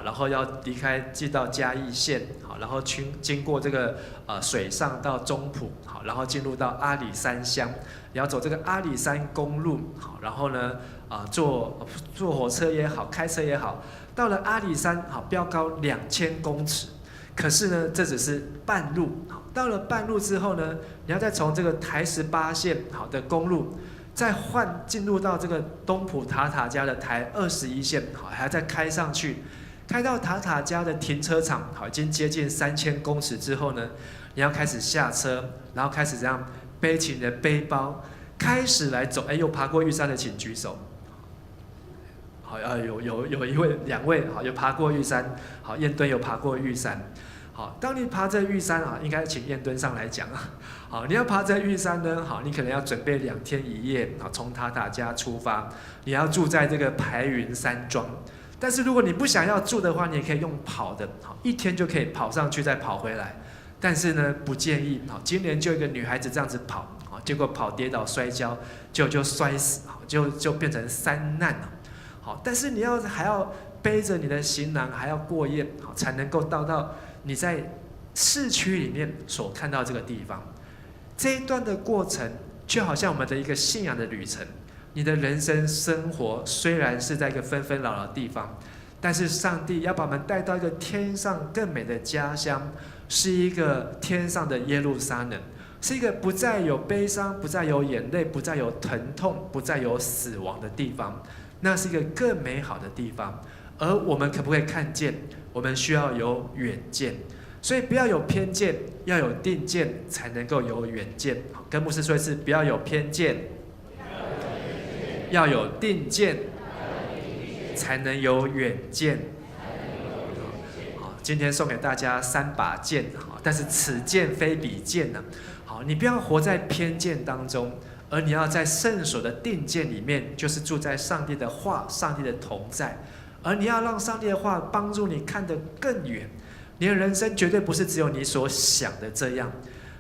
然后要离开进到嘉义县，然后经过这个水上到中埔，然后进入到阿里山乡，你要走这个阿里山公路，然后呢坐火车也好，开车也好，到了阿里山，标高2000公尺，可是呢，这只是半路。到了半路之后呢，你要再从这个台18线好的公路，再进入到这个东埔塔塔加的台21线，好，还要再开上去，开到塔塔加的停车场，好，已经接近3000公尺之后呢，你要开始下车，然后开始这样背起你的背包，开始来走。有爬过玉山的请举手。好，有一位、2位，好，有爬过玉山。好，燕敦有爬过玉山。好，当你爬这玉山啊，应该请燕敦上来讲啊。好，你要爬这玉山呢，好，你可能要准备2天1夜，好，从塔塔加出发，你要住在这个排云山庄。但是如果你不想要住的话，你也可以用跑的，好，1天就可以跑上去再跑回来。但是呢，不建议。好，今年就一个女孩子这样子跑，好，结果跑跌倒摔跤，就摔死，好，就变成3难了。好，但是你还要背着你的行囊，还要过夜，好，才能够到你在市区里面所看到这个地方。这一段的过程，就好像我们的一个信仰的旅程。你的人生生活虽然是在一个纷纷扰扰的地方，但是上帝要把我们带到一个天上更美的家乡，是一个天上的耶路撒冷，是一个不再有悲伤、不再有眼泪、不再有疼痛、不再有死亡的地方。那是一个更美好的地方。而我们可不可以看见？我们需要有远见。所以不要有偏见，要有定见，才能够有远见。跟牧师说一次，不要有偏见，要有定见，才能有远见。好，今天送给大家3把剑，但是此剑非彼剑呢。好，你不要活在偏见当中，而你要在圣所的定见里面，就是住在上帝的话、上帝的同在，而你要让上帝的话帮助你看得更远。你的人生绝对不是只有你所想的这样，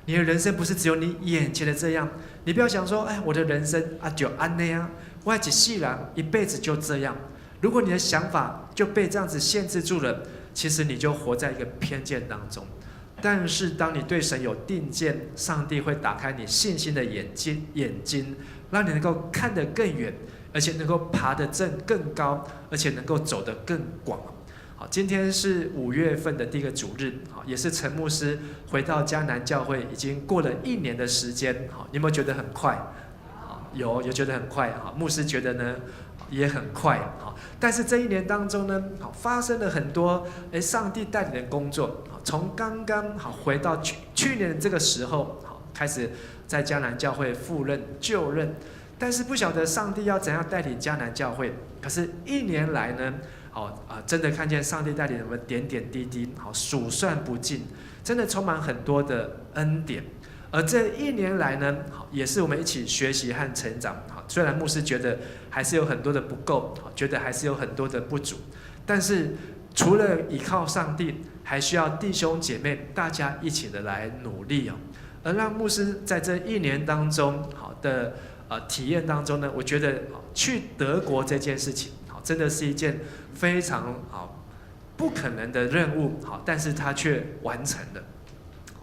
你的人生不是只有你眼前的这样。你不要想说，我的人生啊就安那样，我一世人一辈子就这样。如果你的想法就被这样子限制住了，其实你就活在一个偏见当中。但是当你对神有定见，上帝会打开你信心的眼睛，让你能够看得更远，而且能够爬得更高，而且能够走得更广。好，今天是5月份的第一个主日，好，也是陈牧师回到迦南教会已经过了1年的时间。好，你有没有觉得很快？好，有觉得很快。好，牧师觉得呢也很快。好，但是这1年当中呢，好，发生了很多上帝带领的工作。从刚刚好回到去年这个时候，好，开始在迦南教会赴任就任，但是不晓得上帝要怎样带领迦南教会。可是1年来呢，真的看见上帝带领我们点点滴滴，好，数算不尽，真的充满很多的恩典。而这1年来呢，好，也是我们一起学习和成长。好，虽然牧师觉得还是有很多的不够，觉得还是有很多的不足，但是除了依靠上帝，还需要弟兄姐妹大家一起的来努力哦。而让牧师在这1年当中好的体验当中呢，我觉得去德国这件事情，好，真的是一件非常不可能的任务，好，但是他却完成了。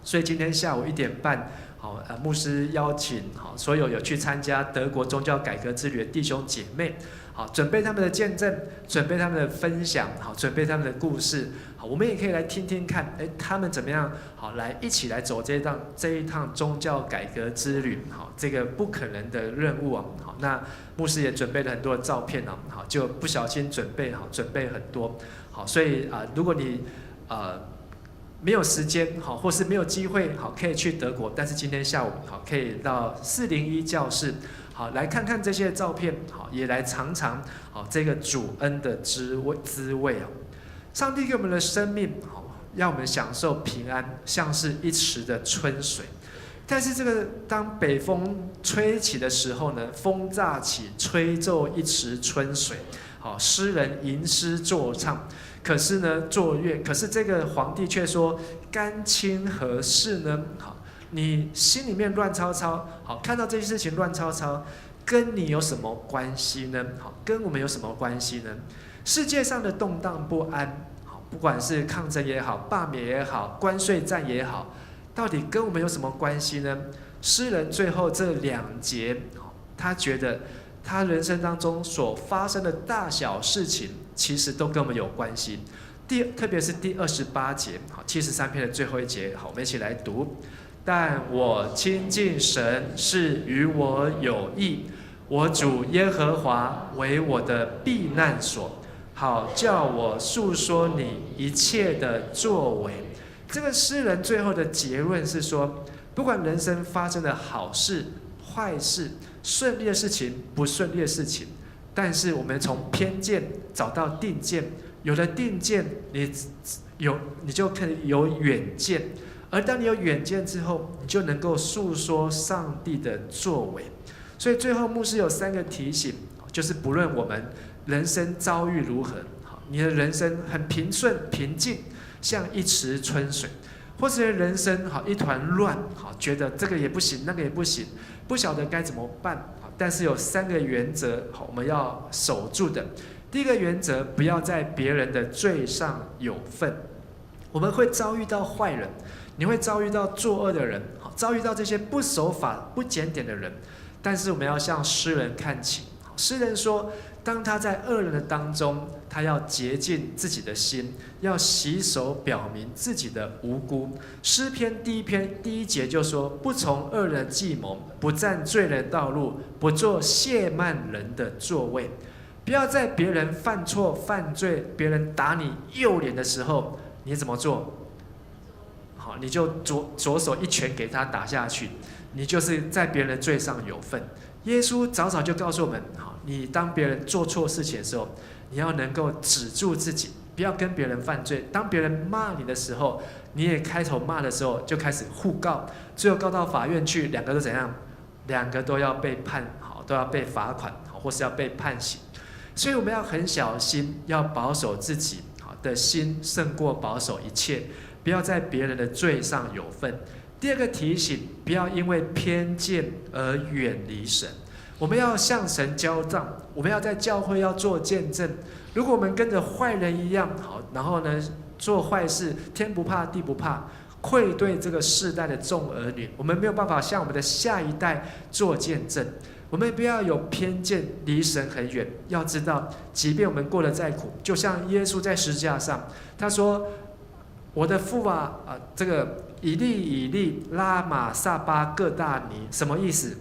所以今天下午1点半，好，牧师邀请好所有有去参加德国宗教改革之旅的弟兄姐妹，好，准备他们的见证，准备他们的分享，好，准备他们的故事，好，我们也可以来听听看，他们怎么样，好，来一起来走这一趟宗教改革之旅，好，这个不可能的任务啊，好，那牧师也准备了很多的照片啊，好，就不小心准备很多，好，所以如果你没有时间，好，或是没有机会，好，可以去德国，但是今天下午，好，可以到401教室，好，来看看这些照片，好，也来尝尝，好，这个主恩的滋味啊。上帝给我们的生命，好，让我们享受平安，像是一池的春水。但是这个当北风吹起的时候呢，风乍起，吹奏一池春水，好，诗人吟诗作唱。可是呢，作乐，可是这个皇帝却说：“干亲何事呢？”好，你心里面乱糟糟，好，看到这些事情乱糟糟，跟你有什么关系呢？好，跟我们有什么关系呢？世界上的动荡不安，好，不管是抗争也好，罢免也好，关税战也好，到底跟我们有什么关系呢？诗人最后这2节，他觉得他人生当中所发生的大小事情，其实都跟我们有关系。特别是第28节，好，73篇的最后一节，好，我们一起来读。但我亲近神是与我有益，我主耶和华为我的避难所，好叫我述说你一切的作为。这个诗人最后的结论是说，不管人生发生的好事、坏事、顺利的事情、不顺利的事情，但是我们从偏见找到定见，有了定见，你就可以有远见，而当你有远见之后，你就能够述说上帝的作为。所以最后牧师有3个提醒，就是不论我们人生遭遇如何，你的人生很平顺平静，像一池春水，或者人生一团乱，觉得这个也不行那个也不行，不晓得该怎么办。但是有3个原则我们要守住的。第一个原则，不要在别人的罪上有份。我们会遭遇到坏人，你会遭遇到作恶的人，遭遇到这些不守法不检点的人，但是我们要向诗人看齐。诗人说，当他在恶人的当中，他要洁净自己的心，要洗手表明自己的无辜。诗篇第1节就说，不从恶人计谋，不占罪人道路，不做亵慢人的座位。不要在别人犯错犯罪，别人打你右脸的时候，你怎么做？好，你就左手一拳给他打下去，你就是在别人的罪上有份。耶稣早早就告诉我们，好，你当别人做错事情的时候，你要能够止住自己，不要跟别人犯罪。当别人骂你的时候，你也开头骂的时候就开始互告，最后告到法院去，两个都怎样？两个都要被判，好，都要被罚款，或是要被判刑。所以我们要很小心，要保守自己的心胜过保守一切，不要在别人的罪上有份。第二个提醒，不要因为偏见而远离神。我们要向神交账，我们要在教会要做见证。如果我们跟着坏人一样，好，然后呢做坏事，天不怕地不怕，愧对这个世代的众儿女，我们没有办法向我们的下一代做见证。我们不要有偏见，离神很远。要知道，即便我们过得再苦，就像耶稣在十字架上，他说：“我的父啊，这个以利以利，拉玛撒巴各大尼，什么意思？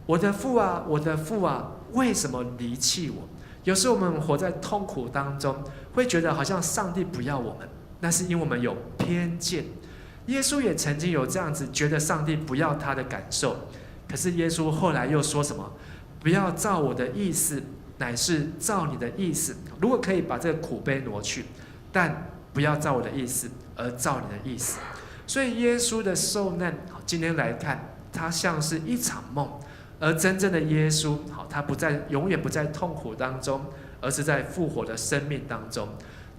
我的父啊，我的父啊，为什么离弃我？”有时候我们活在痛苦当中，会觉得好像上帝不要我们，那是因为我们有偏见。耶稣也曾经有这样子觉得上帝不要他的感受。可是耶稣后来又说什么？不要照我的意思，乃是照你的意思。如果可以把这个苦杯挪去，但不要照我的意思，而照你的意思。所以耶稣的受难，今天来看，它像是一场梦，而真正的耶稣，他永远不在痛苦当中，而是在复活的生命当中。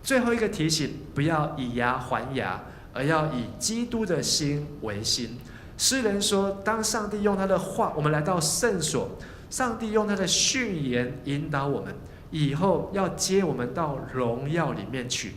最后一个提醒，不要以牙还牙，而要以基督的心为心。诗人说，当上帝用他的话，我们来到圣所，上帝用他的训言引导我们，以后要接我们到荣耀里面去。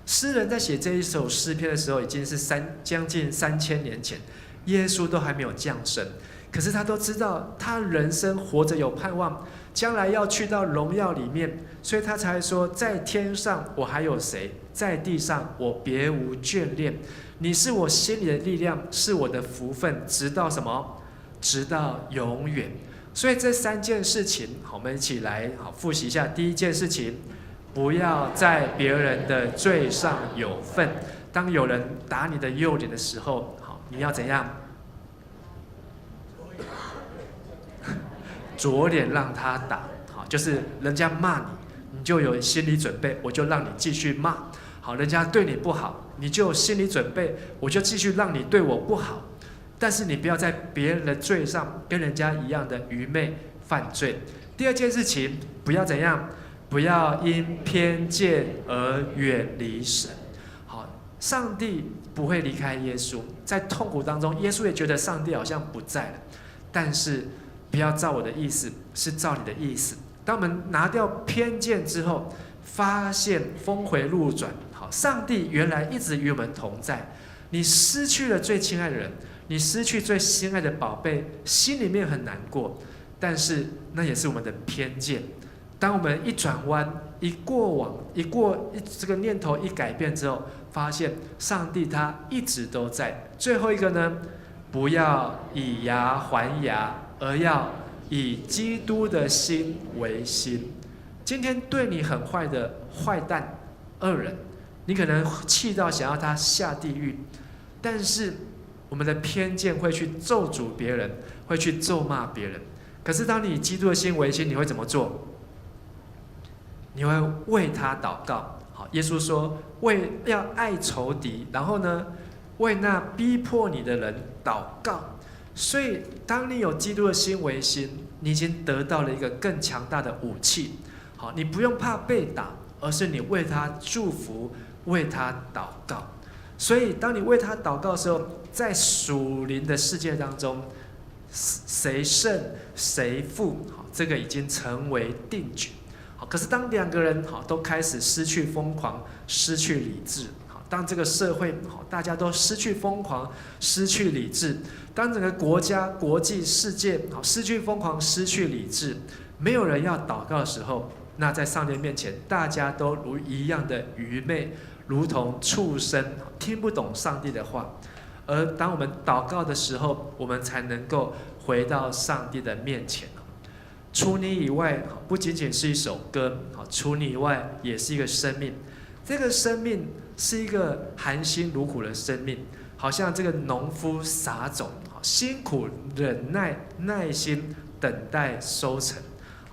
诗人在写这一首诗篇的时候，已经是将近3000年前，耶稣都还没有降生，可是他都知道他人生活着有盼望，将来要去到荣耀里面，所以他才说，在天上我还有谁，在地上我别无眷恋。你是我心里的力量，是我的福分，直到什么？直到永远。所以这3件事情，我们一起来复习一下。第一件事情，不要在别人的罪上有份。当有人打你的右脸的时候，你要怎样？左脸让他打，就是人家骂你，你就有心理准备，我就让你继续骂。好，人家对你不好，你就有心理准备，我就继续让你对我不好。但是你不要在别人的罪上跟人家一样的愚昧犯罪。第二件事情，不要怎样？不要因偏见而远离神。好，上帝不会离开耶稣，在痛苦当中，耶稣也觉得上帝好像不在了。但是不要照我的意思，是照你的意思。当我们拿掉偏见之后，发现峰回路转，好，上帝原来一直与我们同在。你失去了最亲爱的人，你失去最心爱的宝贝，心里面很难过，但是那也是我们的偏见。当我们一转弯，这个念头一改变之后，发现上帝他一直都在。最后一个呢，不要以牙还牙，而要以基督的心为心。今天对你很坏的坏蛋、恶人，你可能气到想要他下地狱，但是我们的偏见会去咒诅别人，会去咒骂别人。可是当你以基督的心为心，你会怎么做？你会为他祷告。好，耶稣说要爱仇敌，然后呢，为那逼迫你的人祷告。所以当你有基督的心为心，你已经得到了一个更强大的武器。好，你不用怕被打，而是你为他祝福，为他祷告。所以当你为他祷告的时候，在属灵的世界当中，谁胜谁负，这个已经成为定局。可是当两个人都开始失去疯狂，失去理智，当这个社会大家都失去疯狂，失去理智，当整个国家、国际、世界失去疯狂，失去理智，没有人要祷告的时候，那在上帝面前，大家都如一样的愚昧，如同畜生，听不懂上帝的话。而当我们祷告的时候，我们才能够回到上帝的面前。除你以外，不仅仅是一首歌，除你以外也是一个生命。这个生命是一个含辛茹苦的生命，好像这个农夫撒种，辛苦忍耐耐心等待收成。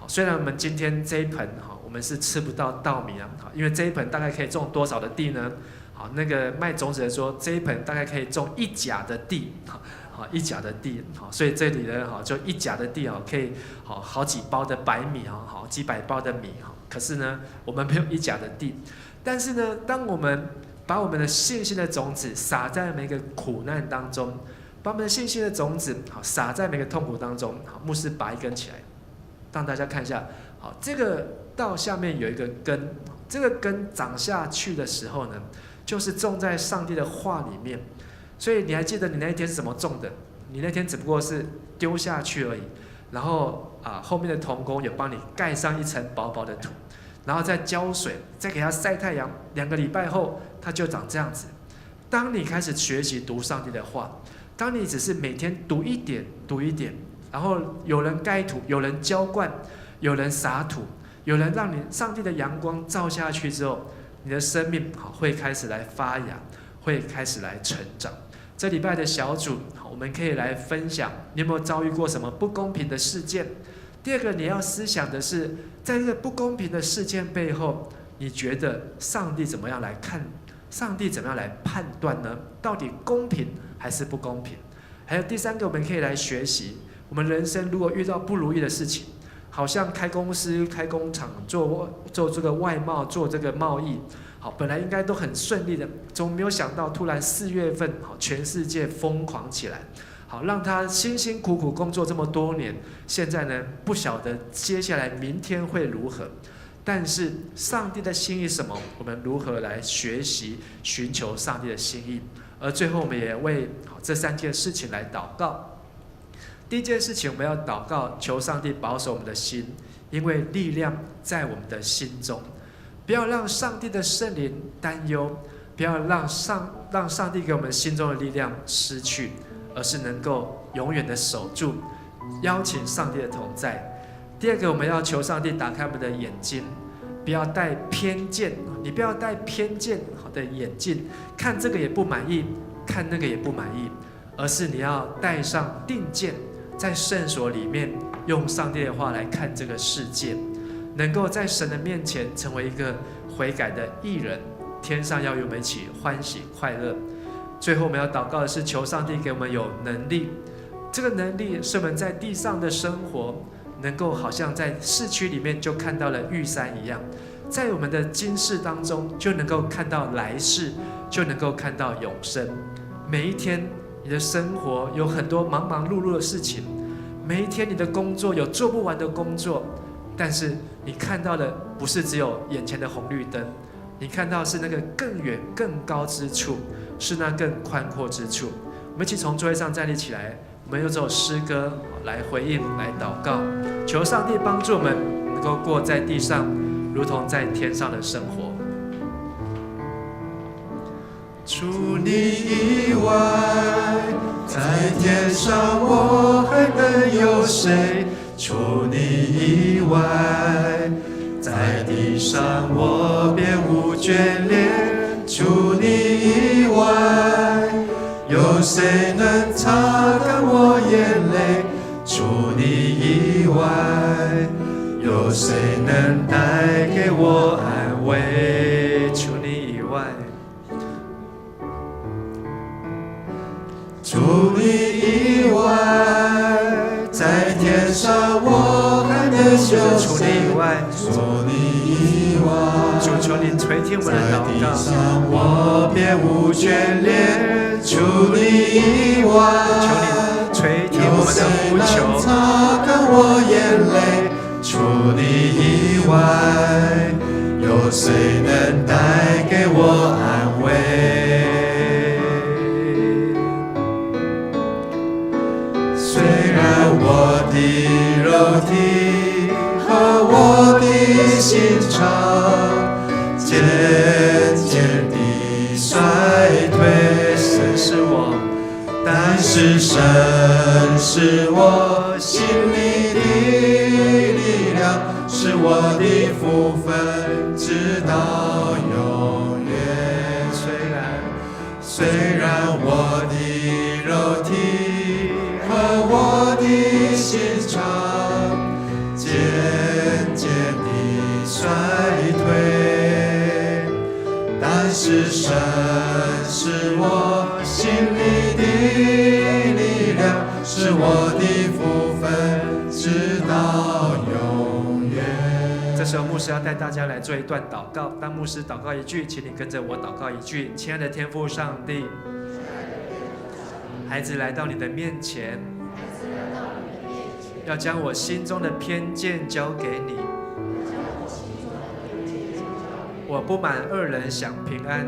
虽然我们今天这一盆我们是吃不到稻米啊，因为这一盆大概可以种多少的地呢？好，那个卖种子的说，这一盆大概可以种1甲的地，一甲的地，所以这里呢，就1甲的地可以好几包的白米几百包的米，可是呢，我们没有1甲的地。但是呢，当我们把我们的信心的种子撒在每个苦难当中，把我们的信心的种子撒在每个痛苦当中，牧师拔一根起来，让大家看一下。好，这个稻下面有一个根，这个根长下去的时候呢，就是种在上帝的话里面。所以你还记得你那一天是怎么种的？你那天只不过是丢下去而已，然后后面的同工有帮你盖上一层薄薄的土，然后再浇水，再给它晒太阳，2个礼拜后它就长这样子。当你开始学习读上帝的话，当你只是每天读一点读一点，然后有人盖土，有人浇灌，有人撒土，有人让你上帝的阳光照下去之后，你的生命会开始来发芽，会开始来成长。这礼拜的小组，我们可以来分享，你有没有遭遇过什么不公平的事件？第二个，你要思想的是，在这个不公平的事件背后，你觉得上帝怎么样来看？上帝怎么样来判断呢？到底公平还是不公平？还有第三个，我们可以来学习，我们人生如果遇到不如意的事情，好像开公司、开工厂、做这个外贸、做这个贸易。好，本来应该都很顺利的，总没有想到突然4月份，全世界疯狂起来，好让他辛辛苦苦工作这么多年，现在呢不晓得接下来明天会如何。但是上帝的心意是什么？我们如何来学习寻求上帝的心意？而最后我们也为这3件事情来祷告。第一件事情，我们要祷告，求上帝保守我们的心，因为力量在我们的心中。不要让上帝的圣灵担忧，不要让上帝给我们心中的力量失去，而是能够永远的守住，邀请上帝的同在。第二个，我们要求上帝打开我们的眼睛，不要带偏见，你不要带偏见的眼镜，看这个也不满意，看那个也不满意，而是你要带上定见，在圣所里面用上帝的话来看这个世界，能够在神的面前成为一个悔改的义人，天上要与我们一起欢喜快乐。最后我们要祷告的是，求上帝给我们有能力，这个能力是我们在地上的生活能够好像在市区里面就看到了玉山一样，在我们的今世当中就能够看到来世，就能够看到永生。每一天你的生活有很多忙忙碌碌的事情，每一天你的工作有做不完的工作，但是你看到的不是只有眼前的红绿灯，你看到的是那个更远更高之处，是那更宽阔之处。我们一起从座位上站立起来，我们用这首诗歌来回应，来祷告，求上帝帮助我们能够过在地上如同在天上的生活。除你以外，在天上我还能有谁？除你以外，在地上我别无眷恋。除你以外，有谁能擦干我眼泪？除你以外，有谁能带给我安慰？除你以外，除你以外，在天上我还能有除你谁？以外，除你以外，主求你垂听我们的在祷告。地上我别无眷恋。除你以外，求你垂听我们的呼有谁能求。擦干我眼泪？除你以外，有谁能带给我安慰？虽然我的肉体和我的心肠渐渐地衰退，神是我，但是神是我心里的力量，是我的福分，直到永远。虽然我的肉体和我的心肠渐渐地衰退，但是神是我心里的力量，是我的福分，直到永远。这时候牧师要带大家来做一段祷告。当牧师祷告一句，请你跟着我祷告一句。亲爱的天父上帝，孩子来到你的面前，要将我心中的偏见交给你。我不满恶人享平安，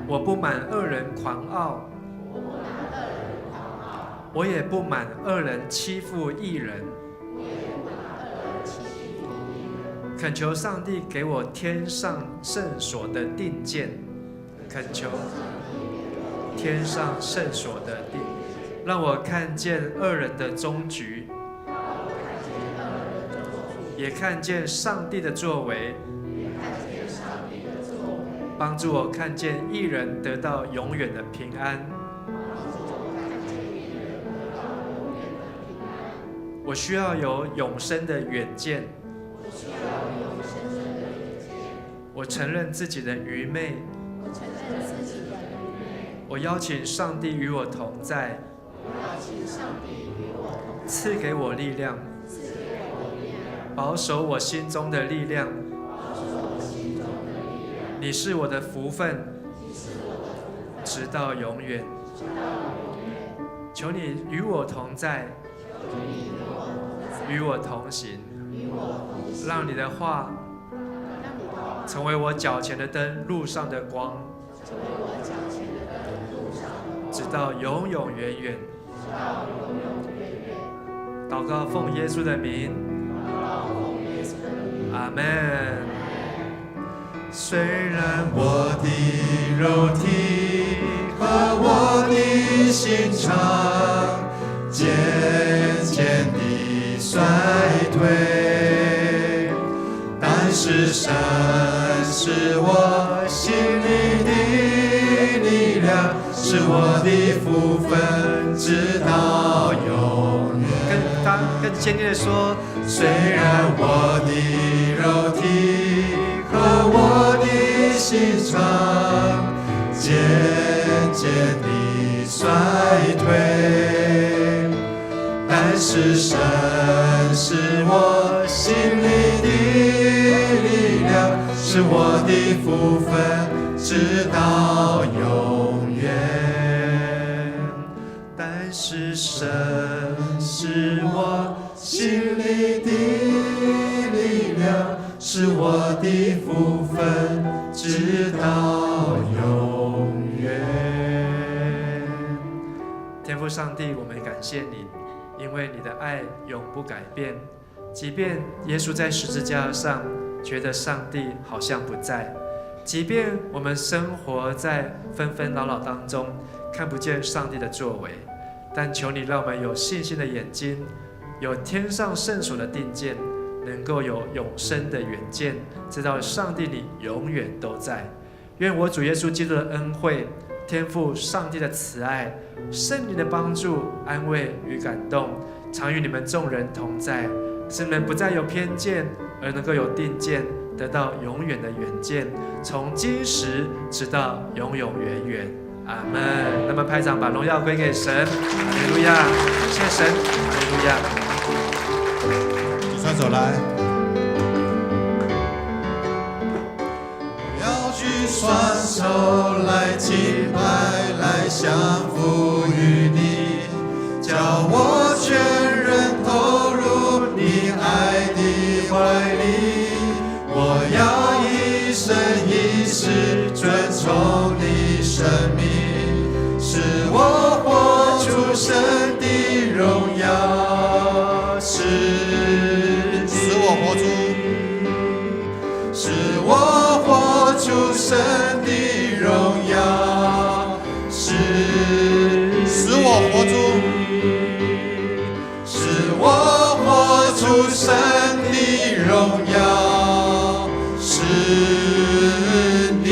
我不满恶人狂傲，我也不满恶人欺负义人。恳求上帝给我天上圣所的定见，恳求天上圣所的定，让我看见恶人的终局，也看见上帝的作为，帮助我看见义人得到永远的平安。我需要有永生的远见。我承认自己的愚昧。我邀请上帝与我同在，赐给我力量，保守我心中的力量。你是我的福分，直到永远。求你与我同在，与我同行，让你的话成为我脚前的灯，路上的光，直到永永远远。祷告奉耶稣的名，阿门。虽然我的肉体和我的心肠渐渐地衰退，但是神是我心里的力量，是我的福分，直到永远。更坚定的说，虽然我的肉体和我的心肠渐渐地衰退，但是神是我心里的力量，是我的福分，直到永远。但是神是我心里的力量，是我的福分，直到永远。天父上帝，我们感谢你，因为你的爱永不改变。即便耶稣在十字架上觉得上帝好像不在，即便我们生活在纷纷扰扰当中，看不见上帝的作为，但求你让我们有信心的眼睛，有天上圣所的定见，能够有永生的远见，知道上帝你永远都在。愿我主耶稣基督的恩惠、天父上帝的慈爱、圣灵的帮助、安慰与感动，常与你们众人同在，使你们不再有偏见，而能够有定见，得到永远的远见，从今时直到永永远远。阿门。那么拍掌，把荣耀归给神。哈利路亚，谢谢神。哈利路亚。举双手来。要举双手来敬拜，来降服于你，叫我全人投入你爱的怀里。我要一生一世尊崇你生命，使我活出神的荣耀，使我活出神的荣耀，使我活出神的荣耀，是你。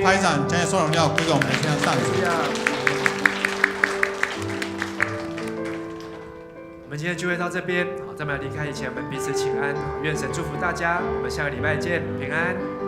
拍掌，将所有荣耀归给我们的天上上主。我们今天聚会到这边，好，在我们离开以前，我们彼此请安，愿神祝福大家，我们下个礼拜见，平安。